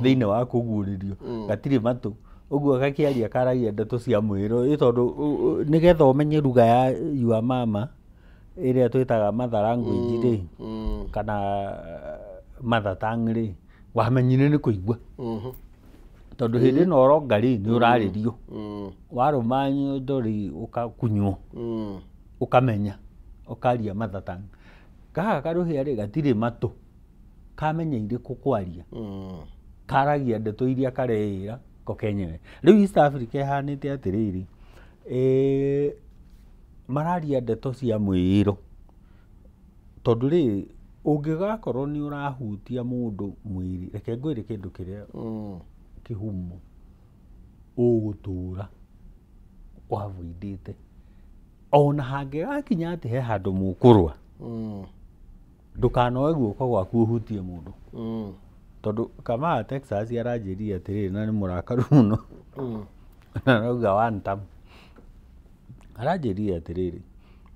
Speaker 2: thiini wa kuguririo gatiri matu uguo gakiaria karagia ndeto cia mwiro tondu nigetha umenye ruga ya yua mama iria twitaga mother language ri kana mother tongue ri wamenyire ni kuigua tondu hindi no ronga ri ni uraririo warumanyo ndori ukakunywo ukamenya ukaria mother tongue kaga karuhia ri gatiri matu kamenya iriku kwaria karagia ndeto iria kareira ko kenyewe riu East Africa ihanite atiriri mararia ndeto cia mwiro tondu ri ungigakorwo ni urahutia mundu mwiri reke ngwire kindu kiria kihumo ugutura wavoidite ona hangigakinya ati he handu mukurwa ndukanoe guoko gwaku uhutie mundu tondu kama Texas yaranjiria atiriri na ni murakaru muno na rauga one time aranjiria atiriri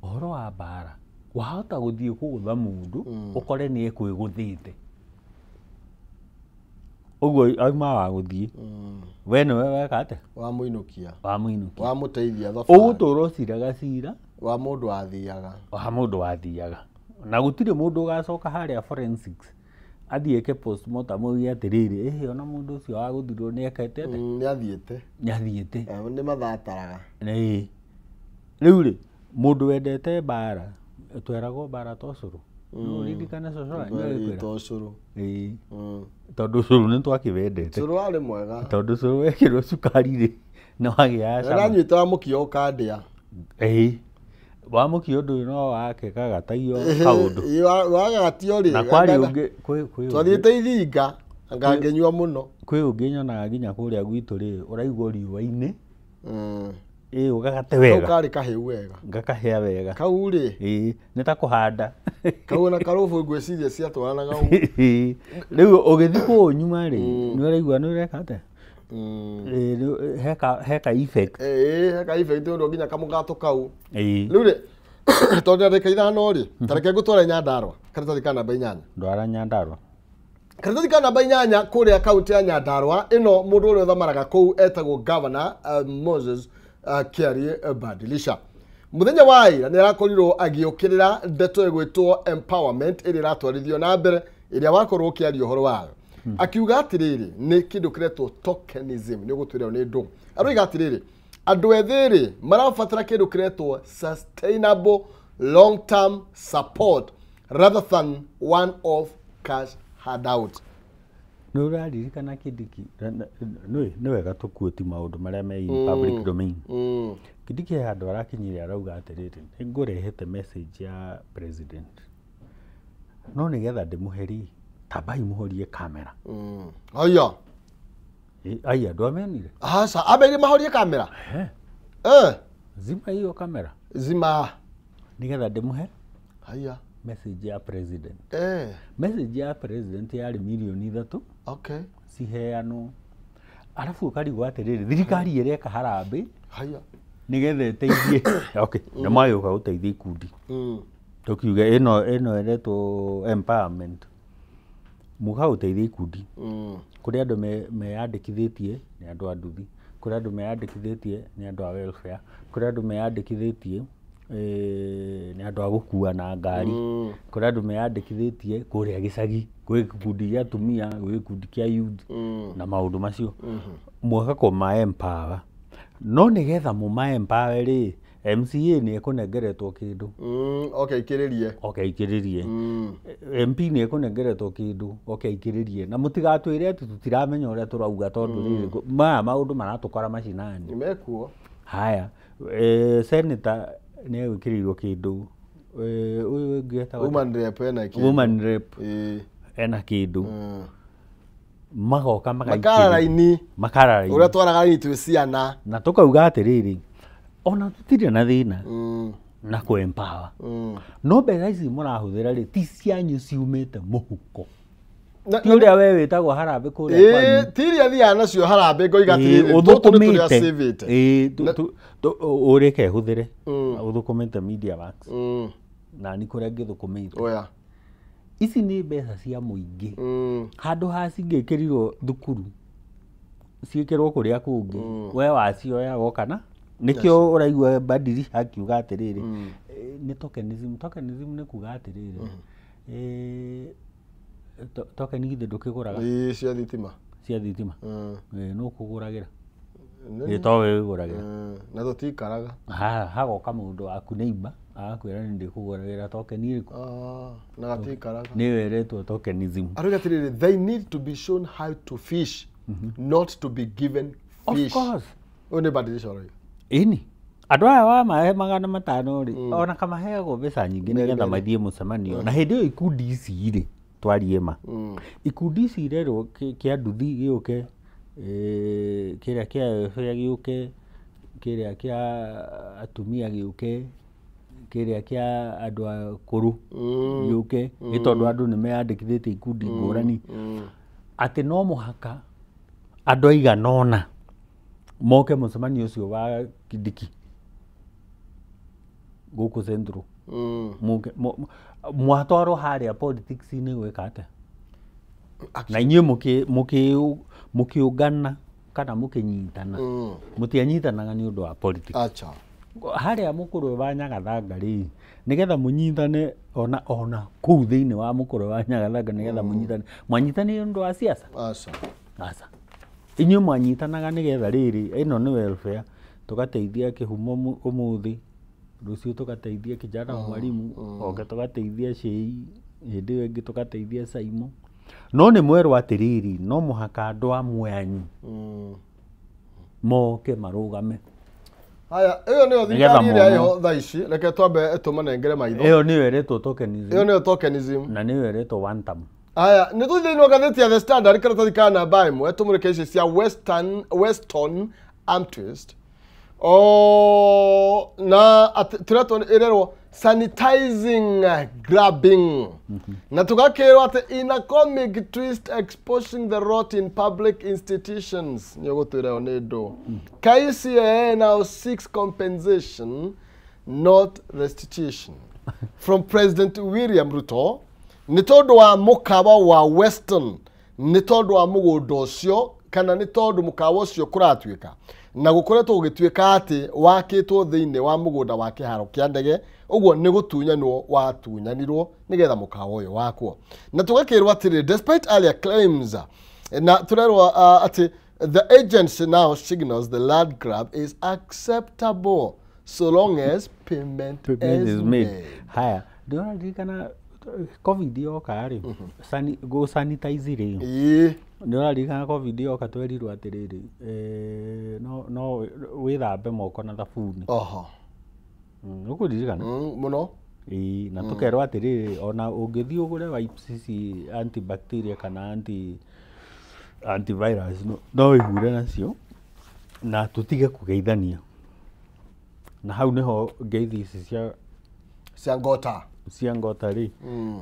Speaker 2: uhoro wa bara wahota guthie kugutha mundu ukore ni ekwiguthite uguo auma wa guthie we niwe weka ate
Speaker 1: wamuinukia wamuteithia thabarĩ
Speaker 2: ugutura uciraga cira
Speaker 1: wa mundu wathiaga
Speaker 2: na gutire mundu ugacoka haria forensics athie ke postmortem ugi atiriri ona mundu ucio wa guthirwo ni ekete ate
Speaker 1: ni athiete ni mathataraga
Speaker 2: riu ri mundu wendete bara tweragwo bara tocuru no ririkane coco ni
Speaker 1: tocuru
Speaker 2: tondu curu ni twakivendete
Speaker 1: curu ari mwega
Speaker 2: tondu curu wekirwo cukari ri na wagia cama
Speaker 1: aranyita wa mukio ukandia
Speaker 2: wa mukio ndu no wake kagatagio kaundu
Speaker 1: wagatio ri
Speaker 2: na kwari ungi
Speaker 1: twathiite ithinga angangenyua muno
Speaker 2: kwi ungi nyonaga nginya kuria gwitu ri uraigwo riua-ini ugagate wega
Speaker 1: kau kari kahiu wega
Speaker 2: ngakahia wega
Speaker 1: kau ri
Speaker 2: ni ta kuhanda
Speaker 1: kau na karubu ngwiciria cia twaranaga
Speaker 2: riu ugithi ku nyuma ri ni uraigwa ni ureka ate heka effect
Speaker 1: heka effect ndo nginya kamugato kau riu ri tondu ndeka ithano ri tareke ngutwara Nyandarua karitathi kana namba 8
Speaker 2: ndwara Nyandarua
Speaker 1: karitathi kana namba 8 kuria kaunti ya Nyandarua ino mundu uria uthamaraga kuu etagwo Governor Moses Kiarie Badilisha muthenya wa ira ni arakorirwo agiukirira ndeto egwitwo empowerment iri ratwarithio na mbere iria wakorwo kiario horo wayo akiuga atiriri ni kindu kiretwo tokenism ni gutwira ni ndu aroiga atiriri andu ethiri marabatara kindu kiretwo sustainable long term support rather than one off cash handout.
Speaker 2: No raririkana kidiki no wega tukuoti maundu maria me in public domain kidiki handu arakinyire arauga atiriri ngurehete message ya president no nigetha ndimuheri tabai muhorie kamera aya ndo amenire
Speaker 1: asa abege mahorie kamera
Speaker 2: zima hiyo kamera
Speaker 1: zima
Speaker 2: nigetha ndimuhe
Speaker 1: aya
Speaker 2: message ya president message ya president yari milioni 3 ciheanwo arafu ukarigwo atiriri thirikari ireka harambe nigetha iteithie na mayo ka uteithie ikundi tukiuga ino eretwo empowerment muga uteithie ikundi kuri andu meyandikithitie ni andu a nduthi kuri andu meyandikithitie ni andu a welfare kuri andu meyandikithitie ni andu a gukua na ngari kuri andu meyandikithitie kuria gicagi kwi gikundi gia atumia kwi gikundi kia youth na maundu macio mwaka kuma empower no nigetha muma empower ri MCA ni ekunengeretwo kindu ikiririe MP ni ekunengeretwo kindu ikiririe na mutigatwire ati tutiramenya uria turauga tondu riri maundu maratukora macinani
Speaker 1: nimekuo
Speaker 2: haya senator ni egikirirwo kindu uyu ngieta woman rep ena kindu magoka
Speaker 1: makara uria twaraga ni twi ciana
Speaker 2: na tukauga atiriri ona tutire na thina na ku empower no mbega ici murahuthira ri ti cianyu ciumite muhuko ti uria we witagwo harambe kuria kwanyu
Speaker 1: tiria thia nacio harambe ngoiga atiriri
Speaker 2: ureke huthire uthukumite media works na ni kuria ngithukumite ici ni mbeca cia muingi handu ha cingikirirwo thukuru ciikirwo kuria kungi we wacioya gokana nikio uraigwa Badiri akiuga atiriri ni tokenism ni kuga atiriri token githe ndukiguraga cia thitima no kuguragira towe wiguragira
Speaker 1: na tutikaraga
Speaker 2: hagoka mundu waku neighbor akwira ni ndikuguragira token iriku
Speaker 1: na gatikaraga
Speaker 2: ni weretwo tokenism
Speaker 1: aruga atiriri they need to be shown how to fish not to be given fish.
Speaker 2: Of course
Speaker 1: one Badilisha ora
Speaker 2: ini andu aya wa mahe 500 ri ona kama heagwo mbeca nyingi nigetha mathie mucemanio na hindi iyo ikundi ici ri twarie ma ikundi ici irerwo kia nduthi giuke kiria kia giuke kiria kia atumia giuke kiria kia andu akuru giuke gitondu andu ni meyandikithitie ikundi ngurani ati no muhaka andu aiganona moke mucemanio ucio wa Kidiki guku centro mwatwaro haria politics ni gwika ate na inyuĩ mukiungana kana mukinyitana mutianyitanaga ni undu wa politics haria mukuru wa Nyagathanga ri nigetha munyitane ona kuu thiini wa mukuru wa Nyagathanga nigetha munyitane mwanyitane ndu wa siasa asa inyu mwanyitanaga nigetha riri ino ni welfare tugateithia kihumo umuthi rucio tugateithia kijana mwalimu oke tugateithia Shei hindi wengi tugateithia Saimo no ni mweru atiriri no muhaka andu amwe anyu moke marugame.
Speaker 1: Haya, iyo niyo thirikari iria iho thaa ici reke twambe tumanengere maitho.
Speaker 2: Iyo niyo iretwo tokenism.
Speaker 1: Iyo niyo tokenism.
Speaker 2: Na niyo iretwo one term.
Speaker 1: Haya, nĩ tũthĩinwo gatheti ya The Standard karatathi ka namba ĩmwe tũmũrĩke ici cia Weston Amtwist na turetwo ĩrerwo sanitizing grabbing na tugakĩrwo atĩ in a comic twist exposing the rot in public institutions nĩ ũgũtwĩra nĩ ndũ KCA now seeks compensation not restitution from President William Ruto nĩ tondũ wa mũkawa wa Western nĩ tondũ wa mũgũnda ũcio kana nĩ tondũ mũkawa ũcio kũratuĩka na gũkoretwo gũgĩtuĩka atĩ wakĩtwo thĩinĩ wa mũgũnda wa kĩharo kĩa ndege ũguo nĩ gũtunyanwo watunyanirwo nĩgetha mũkawa ũyũ wakwo na tũgakĩrwo atĩrĩ despite earlier claims na tũrerwo atĩ the agency now signals the land grab is acceptable so long as payment is made.
Speaker 2: Haya ndio ndirikana COVID yoka ri go sanitize ri ndio ndirikana COVID yoka twerirwo atiriri no withambe moko na thabuni ukuririkana
Speaker 1: muno
Speaker 2: na tukerwo atiriri ona ungithii ugure wipes ici antibacteria kana antivirus no ihure nacio na tutige kugeithania na hau niho ngeithi ici cia ngota ri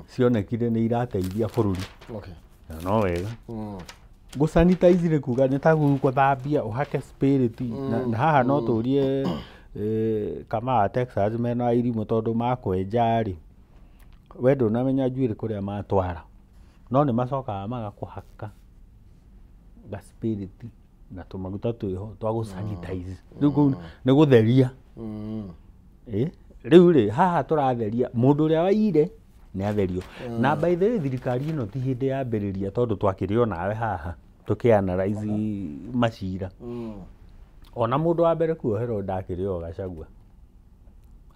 Speaker 2: cionekire ni irateithia bururi no wega go sanitize ri kuga ni ta guthambia uhake spirit na haha no turie kama Texas mena irimu tondu makwenja ri wendo na menya njuire kuria matwara no ni macokaga magakuhaka ga spirit na tumaguta twiho twa go sanitize ni gutheria riu ri haha turatheria mundu uria waire ni atherio na by the way thirikari ino ti hindi ya mbiriria tondu twakirio nawe haha tukianalyze macira ona mundu wa mbere kuoherwo ndakirio Gachagua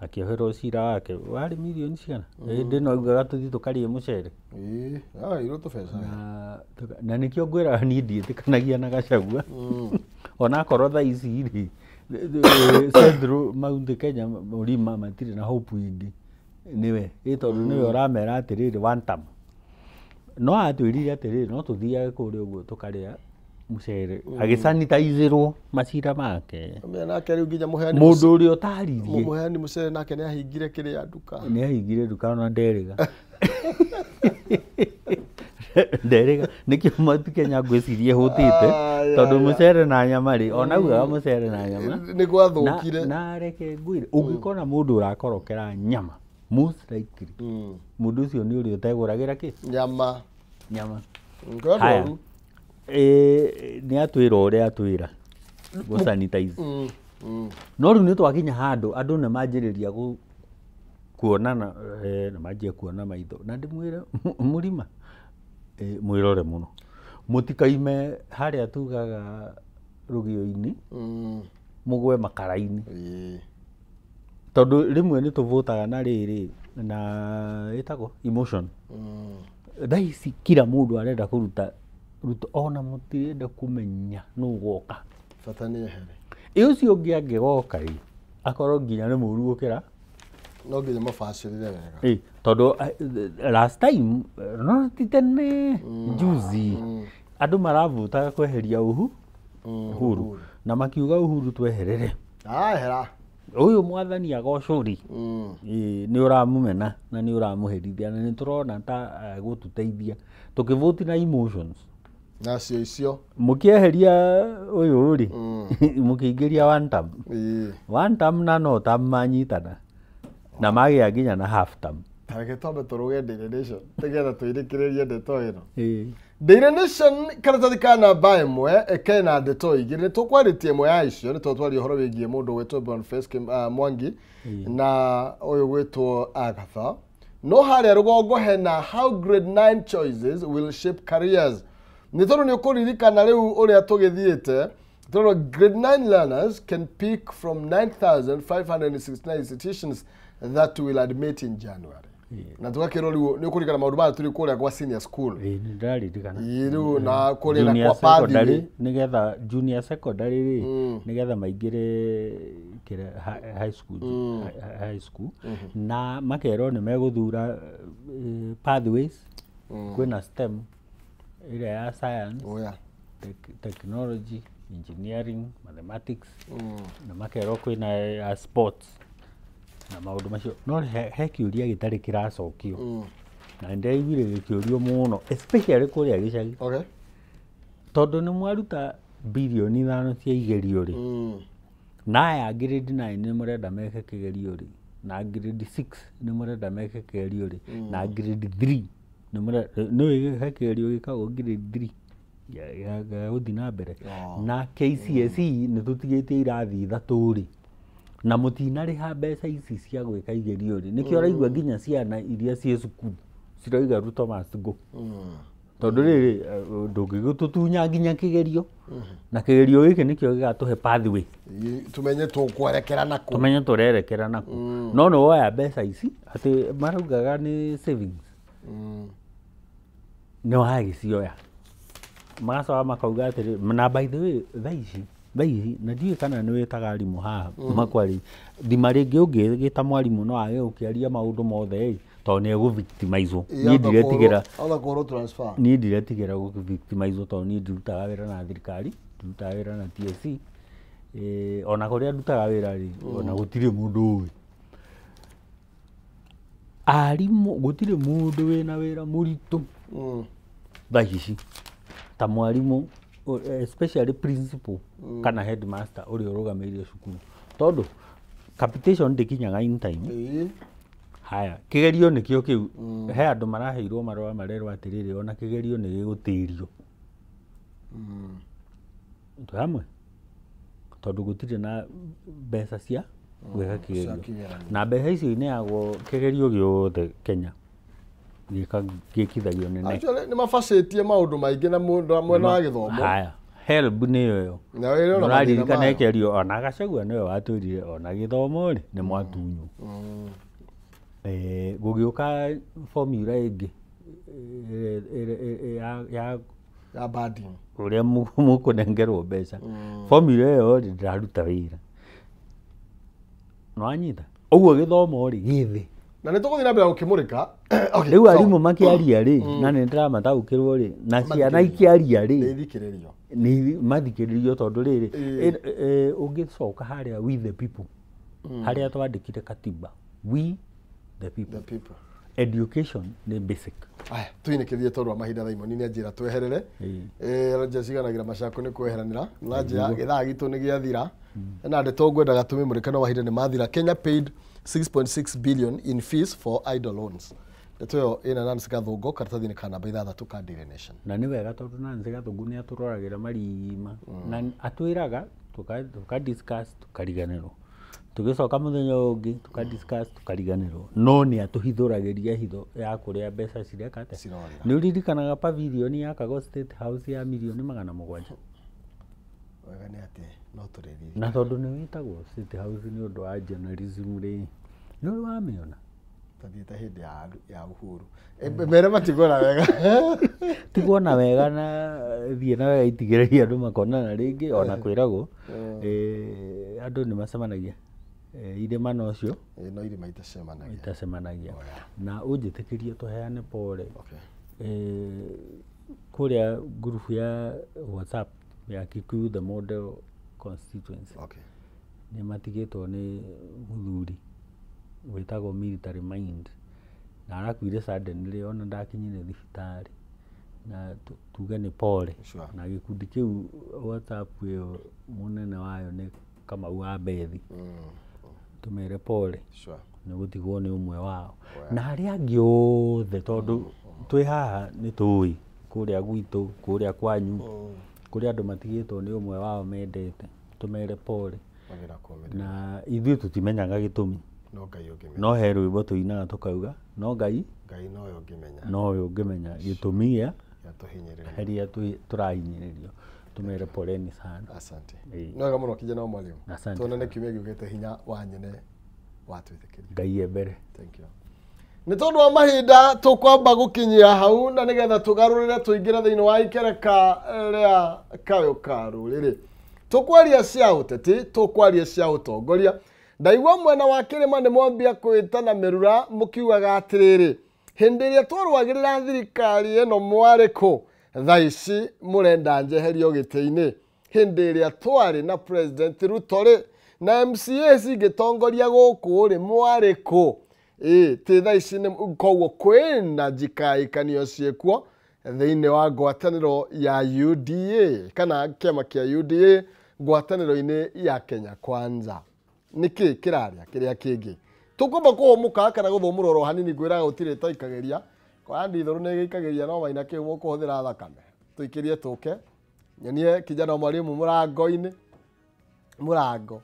Speaker 2: akioherwo cira wake wari milioni ciana hindi no ugaga tuthi tukarie mucere
Speaker 1: iro tubesa
Speaker 2: na nikio ngwira ni ndiitikanagia na Gachagua ona korwo tha ici ri Central Mount Kenya Murima matire na hope ingi niwe tondu niwe uramera atiriri one term no atwirire atiriri no tuthiage kuri uguo tukaria mucere agisanitizerwo macira make
Speaker 1: nake riu nginya muheani
Speaker 2: mundu uria utaririe
Speaker 1: muheani mucere nake ni ahingire kiria duka
Speaker 2: ni ahingire duka na nderiga nderiga nikio matu Kenya gwicirie hutite tondu mucere na nyama ri ona uga mucere na nyama
Speaker 1: ni gwathukire
Speaker 2: na reke ngwire ungikona mundu urakorokera nyama most likely mundu ucio ni uri uteguragira ki
Speaker 1: nyama
Speaker 2: ngoro ni atwira uria atwira go sanitize no riu ni twakinya handu andu ne manjiriria kuonana na manjia kuona maitho na ndimwire Murima mwirore muno mutikaime haria tugaga rugio-ini mugwe makara-ini tondu rimwe ni tuvutaga na riri na itago emotion thaisi kila mundu arenda kuruta ona mutirenda kumenya no goka
Speaker 1: fatani ehere
Speaker 2: ucio ungi angigoka ri akorwo nginya ni muru gukira
Speaker 1: no nginya mabacirire wega
Speaker 2: tondu last time no titene juzi andu maravuta kweheria Uhuru na makiuga Uhuru tweherere
Speaker 1: hera
Speaker 2: uyu mwathani agocuri ni uramumena na ni uramuherithia na ni turona ta gututeithia tukivuti na emotions
Speaker 1: nacio icio
Speaker 2: mukieheria uyu ri mukiingiria one term na no term manyitana na magia nginya na half term
Speaker 1: tareke tombe turuge Daily Nation tegetha tuirikirerie ndeto ino Daily Nation karatathi ka namba imwe ekena ndeto igiri ni tukwaritie imwe ya icio ni twatwari uhoro wigie mundu wetwo Boniface Mwangi na uyu wetwo Agatha no haria rugongo hena how grade 9 choices will shape careers ni tondu ni ukuririkana riu uria tugithiite tondu grade 9 learners can pick from 9,569 institutions that will admit in January. Na tukakiro riu ni ukurikana maundu ma turi kuria kwa senior school.
Speaker 2: Ni ndaririkana.
Speaker 1: Riu na kuria na kwa pathi
Speaker 2: nigetha junior secondary nigetha maingire high school na makero ni meguthura pathways kwina STEM ile ya science technology engineering mathematics na makero kwina sports na maundu macio no he kiuria gitari kiracokio na ndaiguire gikiurio muno especially kuria gicagi tondu ni mwaruta bilioni 5 cia igerio ri na ya grade 9 ni murenda meke kigerio ri na grade 6 ni murenda meke kigerio ri na grade 3 ni murenda no he kigerio gikago grade 3 ya guthi na mbere na KCSE ni tutigitie irathi ithatu ri na mutinariha mbeca ici cia gwika igerio ri nikio raigua nginya ciana iria cie cukuru ciraiga Ruto must go tondu riri ndungigututunya nginya kigerio na kigerio giki nikio gigatuhe pathway
Speaker 1: tumenye tukwerekera naku
Speaker 2: tumenye turerekera naku no no woya mbeca ici ati maraugaga ni savings no hagi cioya magacoka makauga atiri na by the way thaici na ndiye kana ni wetaga arimu haha makwari thima ringi ungigita mwarimu no age ukiaria maundu mothe to ni egu victimize ni ndiretigera
Speaker 1: ala koro transfer
Speaker 2: ni ndiretigera gu victimize to ni ndutaga wira na thirikari ndutaga wira na TSC ona kuria ndutaga wira ri ona gutire mundu uyu arimu gutire mundu wina wira muritu thaici ta mwarimu especially principal kana headmaster uri urugameirie cukuru tondu capitation ndikinyaga in time haya kigerio nikio kiu he andu maraheirwo marwa marerwa atiriri ona kigerio ni gigutirio ndu hamwe tondu gutire na mbeca cia gwika kigerio na mbeca icio ineagwo kigerio giothe Kenya gikithagio nene
Speaker 1: actually ni mafacetie maundu maingi na mundu mwena wa githomo
Speaker 2: haya help ni yo
Speaker 1: na wero na
Speaker 2: maririkana ekerio ona Gachagua niwe watwirire ona githomo ri ni mwatunyu gugiuka formula ingi
Speaker 1: ya badi
Speaker 2: uria mukunengerwo mbeca formula yo ri ndaruta wira no anyita uguo githomo ri githi
Speaker 1: na nituguthira mbere ukimurika
Speaker 2: riu arimu makiaria ri na ni ndiramataukirwo ri na ciana ikiaria ri ni mathikiririo tondu riri ungicoka haria we the people haria twandikire katiba we the people education ni basic
Speaker 1: aya tuinekithie tondu wa mahinda thaimo ni njira tweherere njaciganagira macako ni kweheranira na njira githaa gitu ni giathira na ndeto ngwendaga tumimurikano wa hinda ni mathira Kenya paid 6.6 billion in fees for idle loans. Ndeto yo ina Nancy Gathungu karatathi ni kana baitha thatu ka Daily Nation.
Speaker 2: Na ni wega tondu Nancy Gathungu ni aturoragira marima na atwiraga tuka discuss tukariganirwo tugicoka muthenya ungi tuka discuss tukariganirwo no ni atuhithuragiria hitho ya kuria mbeca cirekate ni uririkanaga pavilion ya Kago State House ya milioni 700
Speaker 1: wega ni ati no tureri
Speaker 2: na tondu ni witagwo State House ni undu wa journalism ri ni uri wamiona
Speaker 1: tathiite hindi ya uhuru mere matigona wega
Speaker 2: tigona wega na thie na wega itigereria andu makonana ringi ona kwiragwo andu ni macemanagia irima no cio
Speaker 1: no irima
Speaker 2: itacemanagia na unjitikirie tuheane pole kuria group ya WhatsApp ya Kikuyu the model constituency ni matigitwo ni muthuri witagwo military mind na arakuire suddenly ona ndakinyire thibitari na tuge ni pole na gikundi kiu WhatsApp yo munene wayo ni Kamau wa Bethi tumere pole nĩ gũtigwo nĩ ũmwe wao na arĩa angĩ othe tondũ twĩ haha nĩ tũĩ kũrĩa gwitũ kũrĩa kwanyu kũrĩa andũ matigĩtwo nĩ ũmwe wao mendete tũmere pole na ithuĩ tũtimenyaga gĩtũmi no he rwĩmbo tũinaga tũkauga no Ngai nowe ũngĩmenya gĩtũmi gĩa heria tũrahinyĩrĩrio tumere poleni sana.
Speaker 1: Asante. Nwega muno kijana wa mwalimu. Tuonane kiumia giukite hinya wa nyene watwithikiria.
Speaker 2: Ngai ebere.
Speaker 1: Thank you. Nĩ tondũ wa mahinda tũkwamba gũkinyia hau na nĩgetha tũgarũrĩre tũingĩre thĩinĩ wa ikereka rĩa kayo ka rũrĩrĩ. Tũkwaria cia ũteti, tũkwaria cia ũtongoria. Ndaigua mwena wa Kĩrĩma nĩ mwambia kwĩtana mĩrura mũkiugaga atĩrĩrĩ. Hĩndĩ ĩrĩa twarũagĩrĩra thirikari ĩno mwarĩkũ thaa ici mũrenda njeherio gĩtĩ-inĩ. Hĩndĩ ĩrĩa twarĩ na President Ruto rĩ na MCA cingĩtongoria gũkũ rĩ mwarĩkũ. Ti thaa ici koguo kwĩna njikaĩkanio ciĩkuo thĩinĩ wa ngwatanĩro ya UDA kana kĩama kĩa UDA ngwatanĩro-inĩ ya Kenya Kwanza. Nĩkĩ kĩraria kĩrĩa kĩngĩ tũkũmba kũhũmũka kana gũthũmũra oro hanini ngwĩraga gũtirĩ taikagĩria kwa ndithũrũ nĩ gĩikagĩria no maina kĩu mũkũhũthĩra thakame tũikĩrie tũke nyonie kijana wa mwalimu mũrango-inĩ mũrango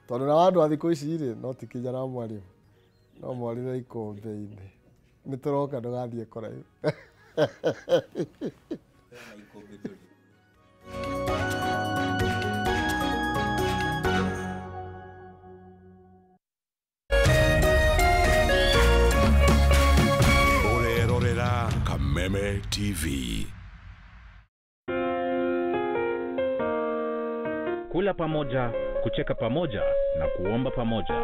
Speaker 1: tondũ na andũ a thikũ ici rĩ no ti kijana wa mwalimu no mwarire ikũmbĩ-inĩ nĩ tũroka ndũgathiĩ kũraihu.
Speaker 3: Kameme TV.
Speaker 4: Kula pamoja, kucheka pamoja na kuomba pamoja.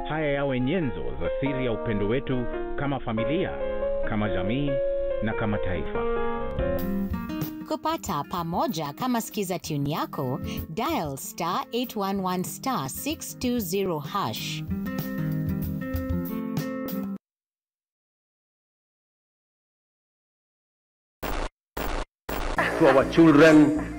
Speaker 4: Haya yawe nyenzo za siri ya upendo wetu kama familia, kama jamii na kama taifa.
Speaker 5: Kupata pamoja kama skiza tune yako, dial *811 *620#.
Speaker 6: To our children